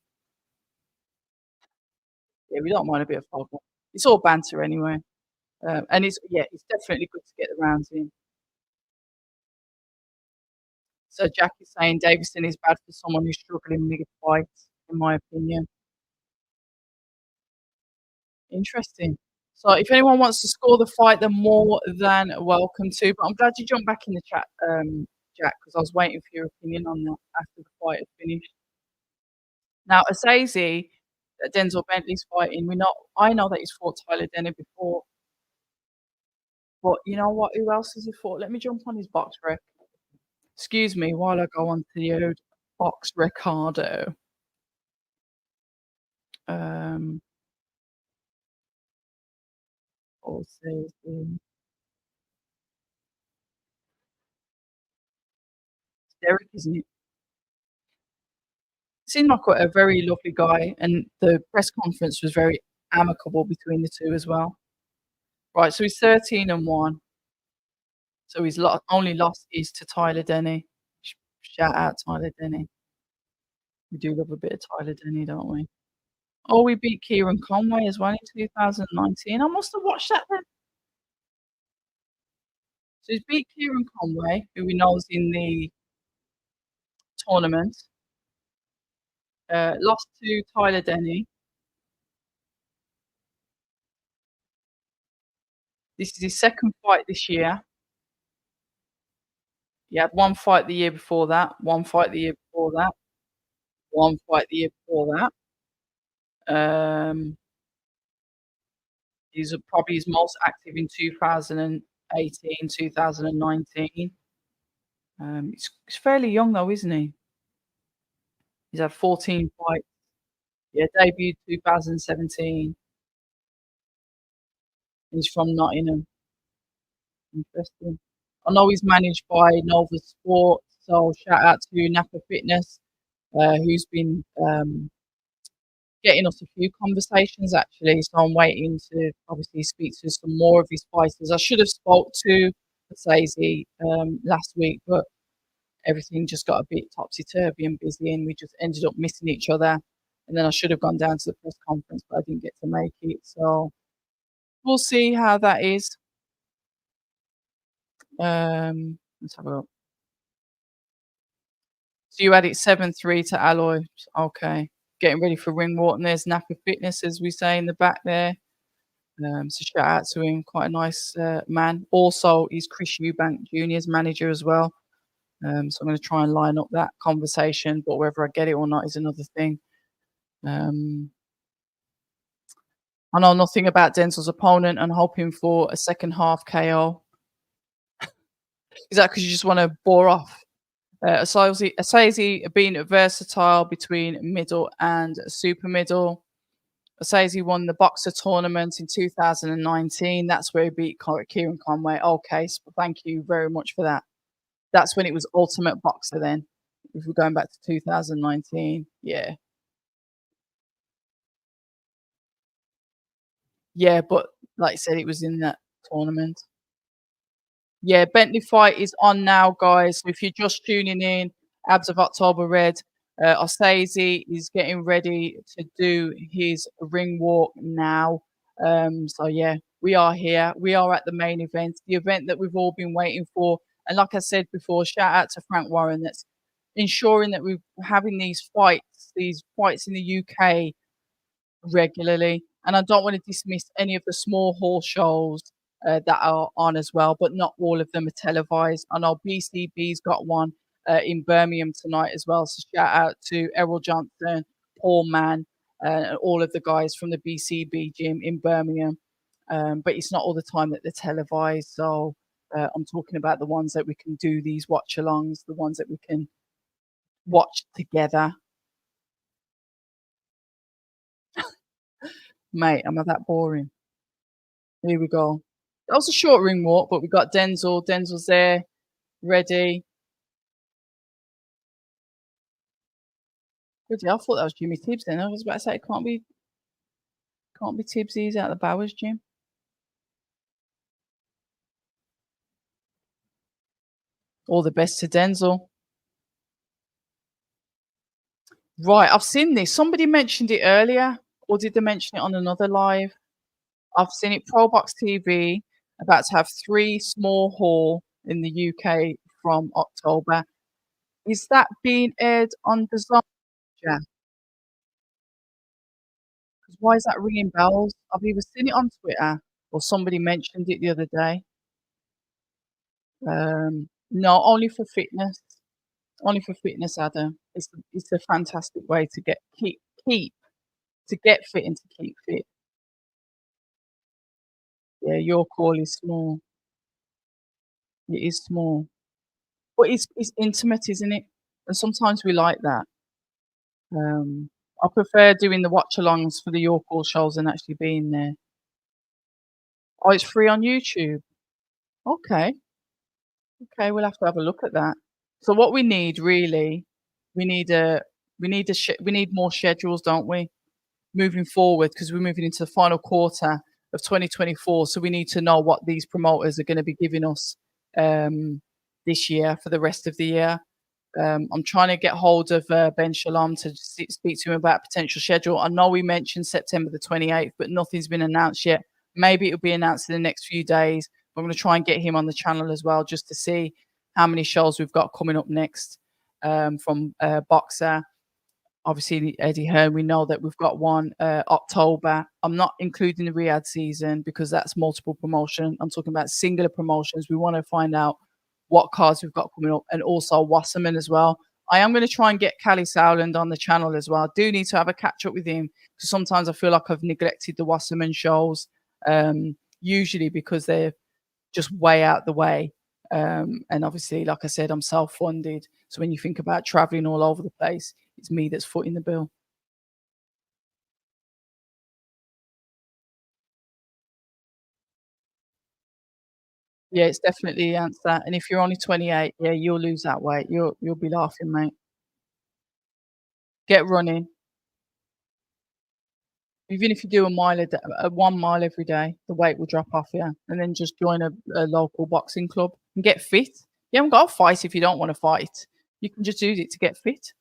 Yeah, we don't mind a bit of fog. It's all banter anyway. And it's definitely good to get the rounds in. So Jack is saying Davison is bad for someone who's struggling mid-fight, in my opinion. Interesting. So if anyone wants to score the fight, they're more than welcome to. But I'm glad you jumped back in the chat, Jack, because I was waiting for your opinion on that after the fight had finished. Now, Osaze, that Denzel Bentley's fighting, I know that he's fought Tyler Denny before, but you know what? Who else has he fought? Let me jump on his box rec. Excuse me while I go on to the old box Ricardo. Osaze. Derek, isn't it? Seemed like a very lovely guy, and the press conference was very amicable between the two as well. Right, so he's 13-1. So his only loss is to Tyler Denny. Shout out Tyler Denny. We do love a bit of Tyler Denny, don't we? Oh, we beat Kieran Conway as well in 2019. I must have watched that then. So he's beat Kieran Conway, who we know is in the tournament. Lost to Tyler Denny. This is his second fight this year. He had one fight the year before that, one fight the year before that, one fight the year before that. He's probably his most active in 2018, 2019. He's fairly young though, isn't he? He's had 14 fights. Yeah, debuted 2017. He's from Nottingham. Interesting. I know he's managed by Nova Sport, so shout out to Napa Fitness, who's been getting us a few conversations actually, so I'm waiting to obviously speak to some more of his fighters. I should have spoke to Osaze, last week, but everything just got a bit topsy-turvy and busy, and we just ended up missing each other, and then I should have gone down to the press conference, but I didn't get to make it, so we'll see how that is. Let's have a look. So you had it 7-3 to Alloy. Okay. Getting ready for Ringwalk, and there's Napa Fitness, as we say in the back there. So shout out to him, quite a nice man. Also, he's Chris Eubank Jr.'s manager as well. So I'm going to try and line up that conversation, but whether I get it or not is another thing. Um, I know nothing about Denzel's opponent and hoping for a second half KO. Is that because you just want to bore off? Osaze being versatile between middle and super middle. Osaze won the Boxer tournament in 2019. That's where he beat Kieran Conway. Okay, so thank you very much for that. That's when it was Ultimate Boxer then. If we're going back to 2019. Yeah. Yeah, but like I said, it was in that tournament. Yeah, Bentley fight is on now, guys. So if you're just tuning in, Abs of October Red, Osaze is getting ready to do his ring walk now. So yeah, we are here. We are at the main event, the event that we've all been waiting for. And like I said before, shout out to Frank Warren that's ensuring that we're having these fights in the UK regularly, and I don't want to dismiss any of the small hall shows that are on as well, but not all of them are televised. I know BCB's got one in Birmingham tonight as well, so shout out to Errol Johnson, Paul Mann, and all of the guys from the BCB gym in Birmingham. But it's not all the time that they're televised, so I'm talking about the ones that we can do these watch-alongs, the ones that we can watch together. Mate, am I that boring? Here we go. That was a short ring walk, but we got Denzel. Denzel's there, ready. Bloody hell, I thought that was Jimmy Tibbs then. I was about to say it can't be Tibbs. He's out of the Bowers gym. All the best to Denzel. Right, I've seen this. Somebody mentioned it earlier, or did they mention it on another live? I've seen it. Probox TV about to have 3 small haul in the UK from October. Is that being aired on Design? 'Cause why is that ringing bells? I've either seen it on Twitter or somebody mentioned it the other day. No, only for fitness, Adam. It's a fantastic way to keep to get fit and to keep fit. Yeah, your call is small. It is small, but it's intimate, isn't it? And sometimes we like that. I prefer doing the watch-alongs for the Your Call shows than actually being there. Oh, it's free on YouTube. Okay. Okay, we'll have to have a look at that. So what we need really, we need a we need more schedules, don't we? Moving forward, because we're moving into the final quarter of 2024. So we need to know what these promoters are going to be giving us um, this year for the rest of the year. I'm trying to get hold of Ben Shalom to speak to him about potential schedule. I know we mentioned September the 28th, but nothing's been announced yet. Maybe it'll be announced in the next few days. I'm going to try and get him on the channel as well, just to see how many shows we've got coming up next from Boxer. Obviously, Eddie Hearn, we know that we've got one October. I'm not including the Riyadh season because that's multiple promotion. I'm talking about singular promotions. We want to find out what cards we've got coming up, and also Wasserman as well. I am going to try and get Callie Sowland on the channel as well. I do need to have a catch up with him because sometimes I feel like I've neglected the Wasserman shows, usually because they're just way out the way. And obviously, like I said, I'm self-funded. So when you think about traveling all over the place, it's me that's footing the bill. Yeah, it's definitely the answer. And if you're only 28, yeah, you'll lose that weight. You'll be laughing, mate. Get running. Even if you do a mile a day, 1 mile every day, the weight will drop off, yeah, and then just join a local boxing club and get fit. You haven't got to fight if you don't wanna fight. You can just use it to get fit.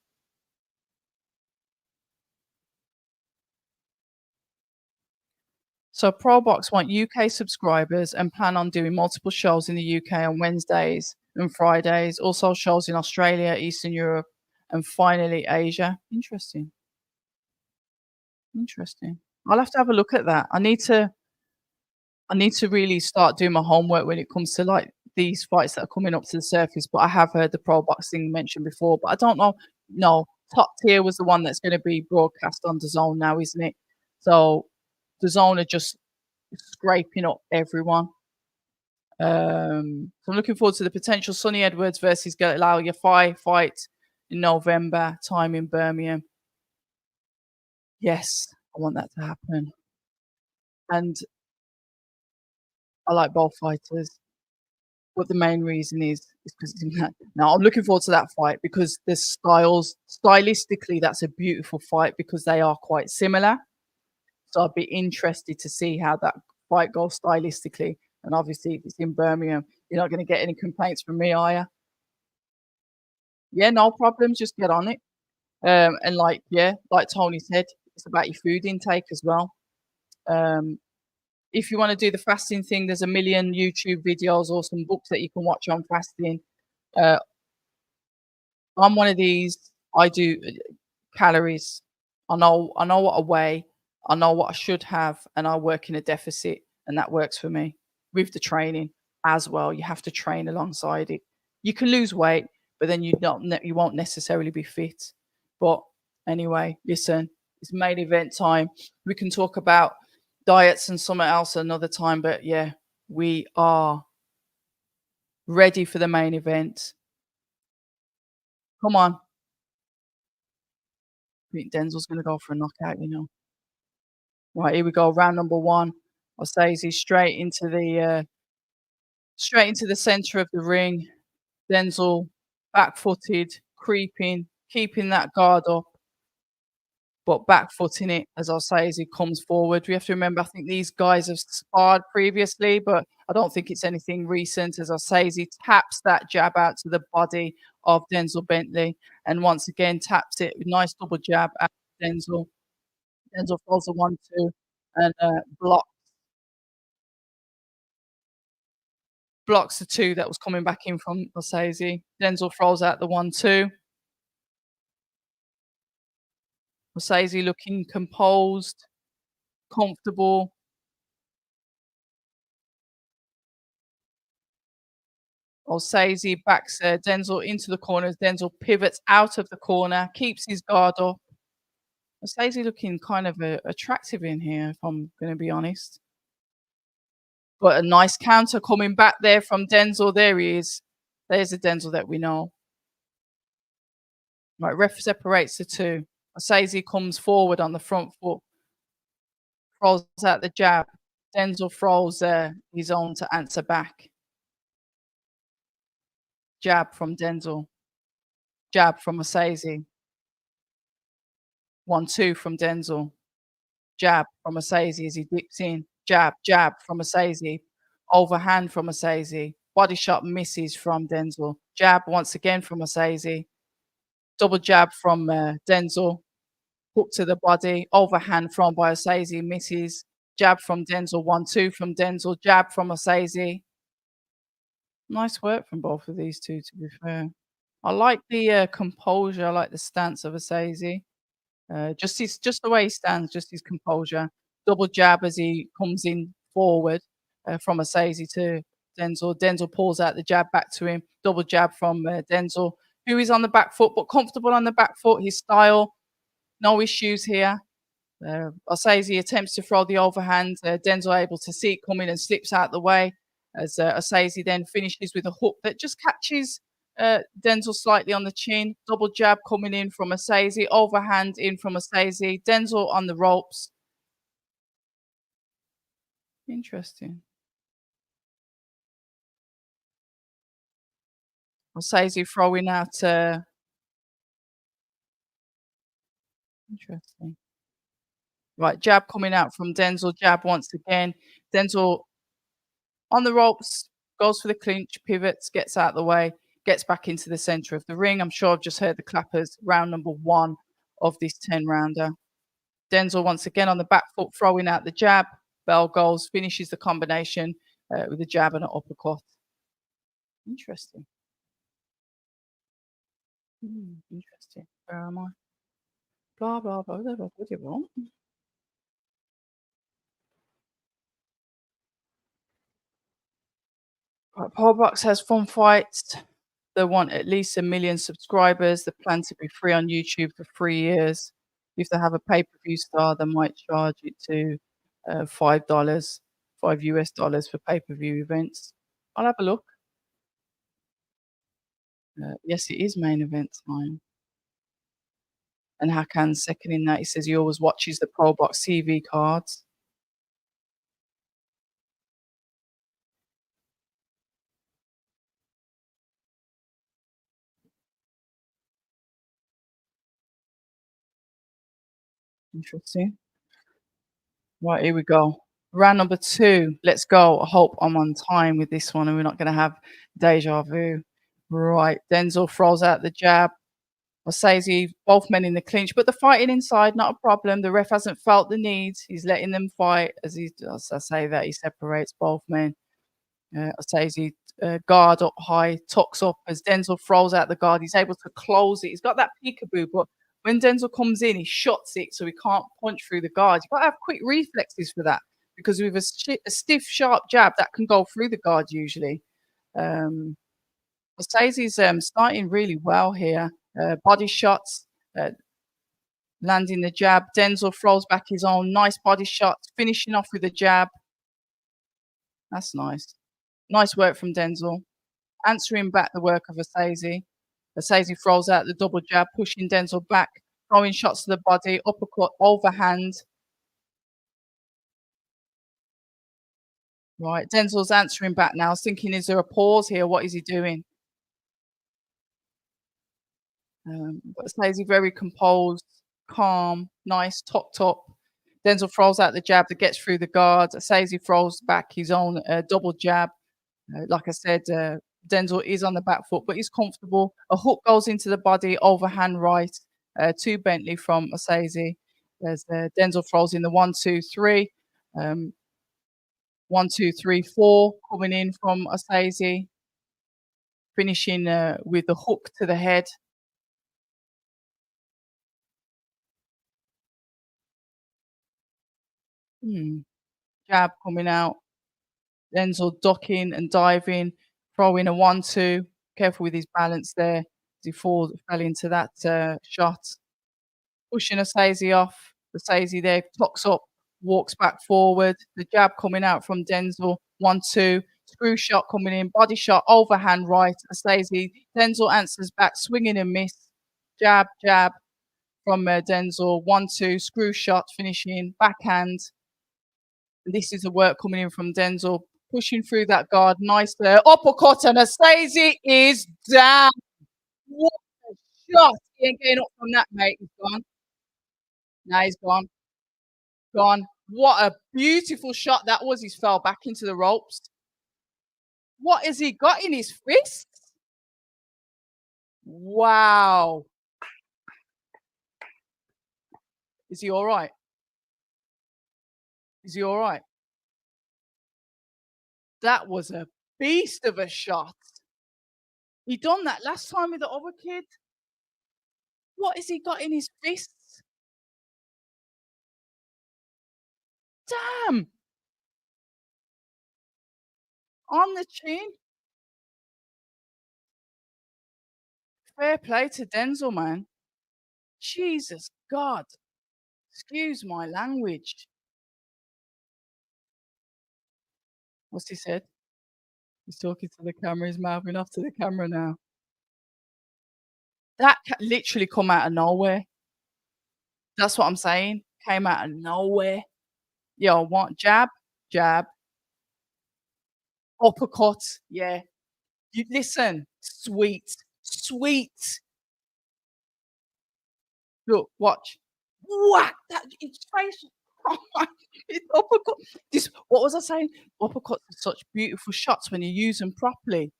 So ProBox want UK subscribers and plan on doing multiple shows in the UK on Wednesdays and Fridays, also shows in Australia, Eastern Europe, and finally Asia. Interesting, interesting. I'll have to have a look at that. I need to really start doing my homework when it comes to, like, these fights that are coming up to the surface, but I have heard the pro boxing mentioned before, but I don't know. No, Top Tier was the one that's gonna be broadcast on DAZN now, isn't it? So DAZN are just scraping up everyone. So I'm looking forward to the potential Sonny Edwards versus Galal Yafai fight in November, time in Birmingham. Yes, I want that to happen, and I like both fighters. But the main reason is 'cause it's in that. Now, I'm looking forward to that fight because the stylistically, that's a beautiful fight because they are quite similar. So I'd be interested to see how that fight goes stylistically. And obviously, if it's in Birmingham, you're not gonna get any complaints from me, are you? Yeah, no problems, just get on it. And like, yeah, like Tony said, it's about your food intake as well. Um, if you wanna do the fasting thing, there's a million YouTube videos or some books that you can watch on fasting. Uh, I'm one of these, I do calories. I know what I weigh, I know what I should have, and I work in a deficit, and that works for me. With the training as well, you have to train alongside it. You can lose weight, but then you won't necessarily be fit. But anyway, listen, it's main event time. We can talk about diets and something else another time, but yeah, we are ready for the main event. Come on. I think Denzel's gonna go for a knockout, you know. Right, here we go, round number 1. Osaze straight into the center of the ring. Denzel back-footed, creeping, keeping that guard up, but back-footing it as Osaze comes forward. We have to remember, I think these guys have sparred previously, but I don't think it's anything recent as Osaze taps that jab out to the body of Denzel Bentley, and once again taps it with nice double jab at Denzel. Denzel throws a 1-2 and, blocks the 2 that was coming back in from Osaze. Denzel throws out the 1-2. Osaze looking composed, comfortable. Osaze backs, Denzel into the corners. Denzel pivots out of the corner, keeps his guard up. Osaze looking kind of, attractive in here, if I'm gonna be honest. But a nice counter coming back there from Denzel. There he is. There's the Denzel that we know. Right, ref separates the 2. Osaze comes forward on the front foot, throws out the jab. Denzel throws, his own to answer back. Jab from Denzel. Jab from Osaze. 1-2 from Denzel. Jab from Osaze as he dips in. Jab, jab from Osaze. Overhand from Osaze. Body shot misses from Denzel. Jab once again from Osaze. Double jab from, Denzel. Hook to the body. Overhand from by Osaze misses. Jab from Denzel. 1-2 from Denzel. Jab from Osaze. Nice work from both of these 2, to be fair. I like the, composure. I like the stance of Osaze. Just the way he stands, just his composure. Double jab as he comes in forward, from Osaze to Denzel. Denzel pulls out the jab back to him. Double jab from, Denzel, who is on the back foot, but comfortable on the back foot. His style, no issues here. Osaze attempts to throw the overhand. Denzel able to see it coming and slips out the way as, Osaze then finishes with a hook that just catches, Denzel slightly on the chin. Double jab coming in from Osaze. Overhand in from Osaze. Denzel on the ropes. Interesting. Osaze throwing out, interesting. Right, jab coming out from Denzel, jab once again. Denzel on the ropes, goes for the clinch, pivots, gets out of the way, gets back into the center of the ring. I'm sure I've just heard the clappers. Round number 1 of this 10-rounder. Denzel once again on the back foot, throwing out the jab. Bell goes, finishes the combination with a jab and an uppercut. Interesting. Interesting. Where am I? Blah, blah, blah, blah, blah, blah, blah. Right, Polbox has fun fights. They want at least 1 million subscribers. They plan to be free on YouTube for 3 years. If they have a pay-per-view star, they might charge it to $5, $5 for pay-per-view events. I'll have a look. Yes, it is main event time. And Hakan's second in that. He says he always watches the Polbox TV cards. Interesting. Right, here we go. Round number 2. Let's go. I hope I'm on time with this one and we're not going to have deja vu. Right, Denzel throws out the jab. Osaze, both men in the clinch, but the fighting inside, not a problem. The ref hasn't felt the need. He's letting them fight as I say that he separates both men. Osaze guard up high, tucks up as Denzel throws out the guard. He's able to close it. He's got that peekaboo, but when Denzel comes in, he shuts it so he can't punch through the guard. You've got to have quick reflexes for that because with a stiff, sharp jab, that can go through the guard usually. Osaze's starting really well here. Body shots, landing the jab. Denzel throws back his own. Nice body shots, finishing off with a jab. That's nice. Nice work from Denzel. Answering back the work of Osaze. Osaze throws out the double jab, pushing Denzel back, throwing shots to the body, uppercut, overhand. Right, Denzel's answering back now. I was thinking, is there a pause here? What is he doing? But Osaze very composed, calm, nice, top, top. Denzel throws out the jab that gets through the guard. Osaze throws back his own double jab. Like I said, Denzel is on the back foot, but he's comfortable. A hook goes into the body, overhand right to Bentley from Osaze. There's Denzel throws in the 1, 2, 3. 1, 2, 3, 4 coming in from Osaze, finishing with the hook to the head. Jab coming out. Denzel ducking and diving, throwing a 1, 2. Careful with his balance there as he fell into that shot. Pushing Osaze off. Osaze there clocks up, walks back forward. The jab coming out from Denzel. 1, 2. Screw shot coming in. Body shot, overhand right. Osaze. Denzel answers back, swinging and miss. Jab, jab from Denzel. 1, 2. Screw shot, finishing. Backhand. This is the work coming in from Denzel, pushing through that guard. Nice there. Uppercut, and Osaze is down. What a shot. He ain't getting up from that, mate. He's gone. Now he's gone. Gone. What a beautiful shot that was. He's fell back into the ropes. What has he got in his fist? Wow. Is he all right? Is he all right? That was a beast of a shot. He done that last time with the other kid. What has he got in his fists? Damn. On the chin. Fair play to Denzel, man. Jesus God. Excuse my language. What's he said? He's talking to the camera. He's mouthing off to the camera now. That literally come out of nowhere. That's what I'm saying. Came out of nowhere. Yo, what? Jab, jab, uppercut. Yeah. You listen. Sweet. Sweet. Look, watch. Whack! That his face His uppercut. This, what was I saying? Uppercuts are such beautiful shots when you use them properly.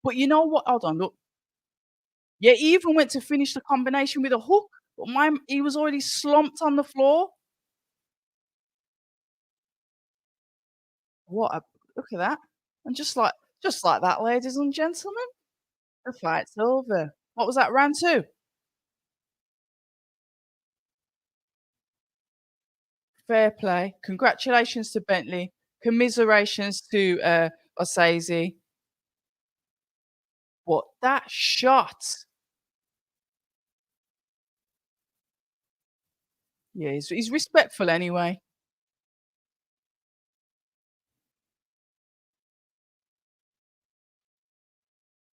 But you know what? Hold on, look. Yeah, he even went to finish the combination with a hook, but mine he was already slumped on the floor. What a look at that. And just like that, ladies and gentlemen, the fight's over. What was that, round 2? Fair play. Congratulations to Bentley. Commiserations to, Osaze. What that shot. Yeah, he's respectful anyway.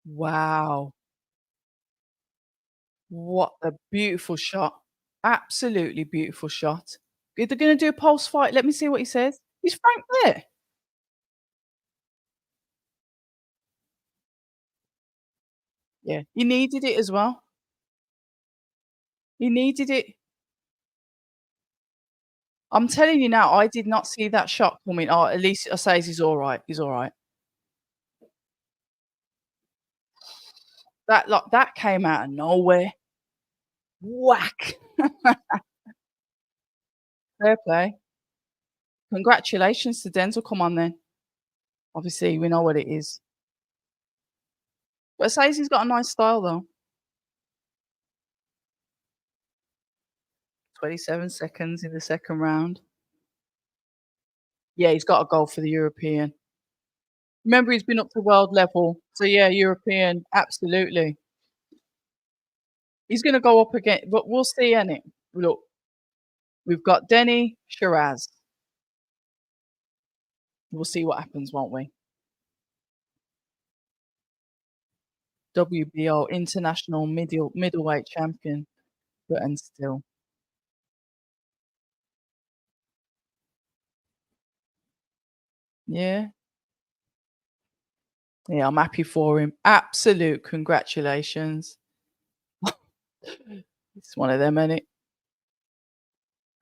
Wow. What a beautiful shot. Absolutely beautiful shot. If they're gonna do a pulse fight, let me see what he says. Is Frank there? Yeah, he needed it as well. He needed it. I'm telling you now, I did not see that shot coming. Oh, at least I says he's all right. He's all right. That came out of nowhere. Whack. Fair play. Congratulations to Denzel. Come on then. Obviously, we know what it is. But it says he's got a nice style though. 27 seconds in the second round. Yeah, he's got to go for the European. Remember, he's been up to world level. So yeah, European, absolutely. He's gonna go up again, but we'll see, innit? Look, we've got Denny Shiraz. We'll see what happens, won't we? WBO international middleweight champion, but and still. Yeah. Yeah, I'm happy for him. Absolute congratulations. It's one of them, innit?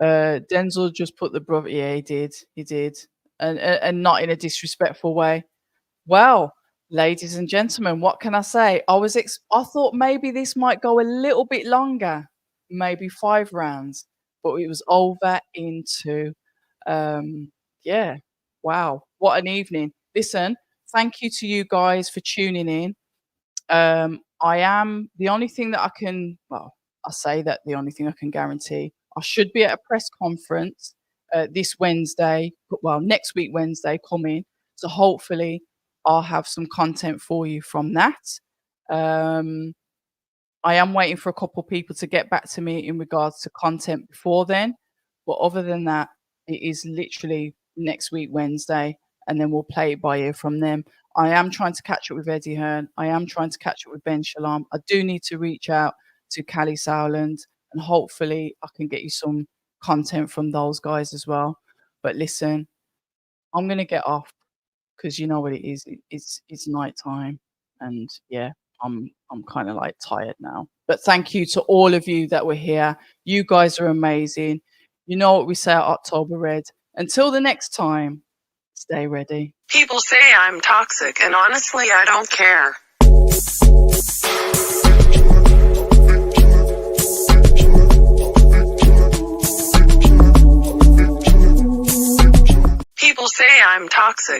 Denzel just put the brother, yeah, he did. He did. And not in a disrespectful way. Well, ladies and gentlemen, what can I say? I thought maybe this might go a little bit longer, maybe 5 rounds, but it was over in 2. Yeah. Wow, what an evening. Listen, thank you to you guys for tuning in. I am the only thing that I can well, I say that the only thing I can guarantee, I should be at a press conference this Wednesday, well, next week Wednesday coming. So hopefully I'll have some content for you from that. Um, I am waiting for a couple people to get back to me in regards to content before then. But other than that, it is literally next week, Wednesday, and then we'll play it by ear from them. I am trying to catch up with Eddie Hearn. I am trying to catch up with Ben Shalom. I do need to reach out to Callie Sowland, and hopefully I can get you some content from those guys as well. But listen, I'm gonna get off because you know what it is. It's nighttime, and yeah, I'm kind of like tired now. But thank you to all of you that were here. You guys are amazing. You know what we say at October Red. Until the next time, stay ready. People say I'm toxic, and honestly, I don't care. People say I'm toxic.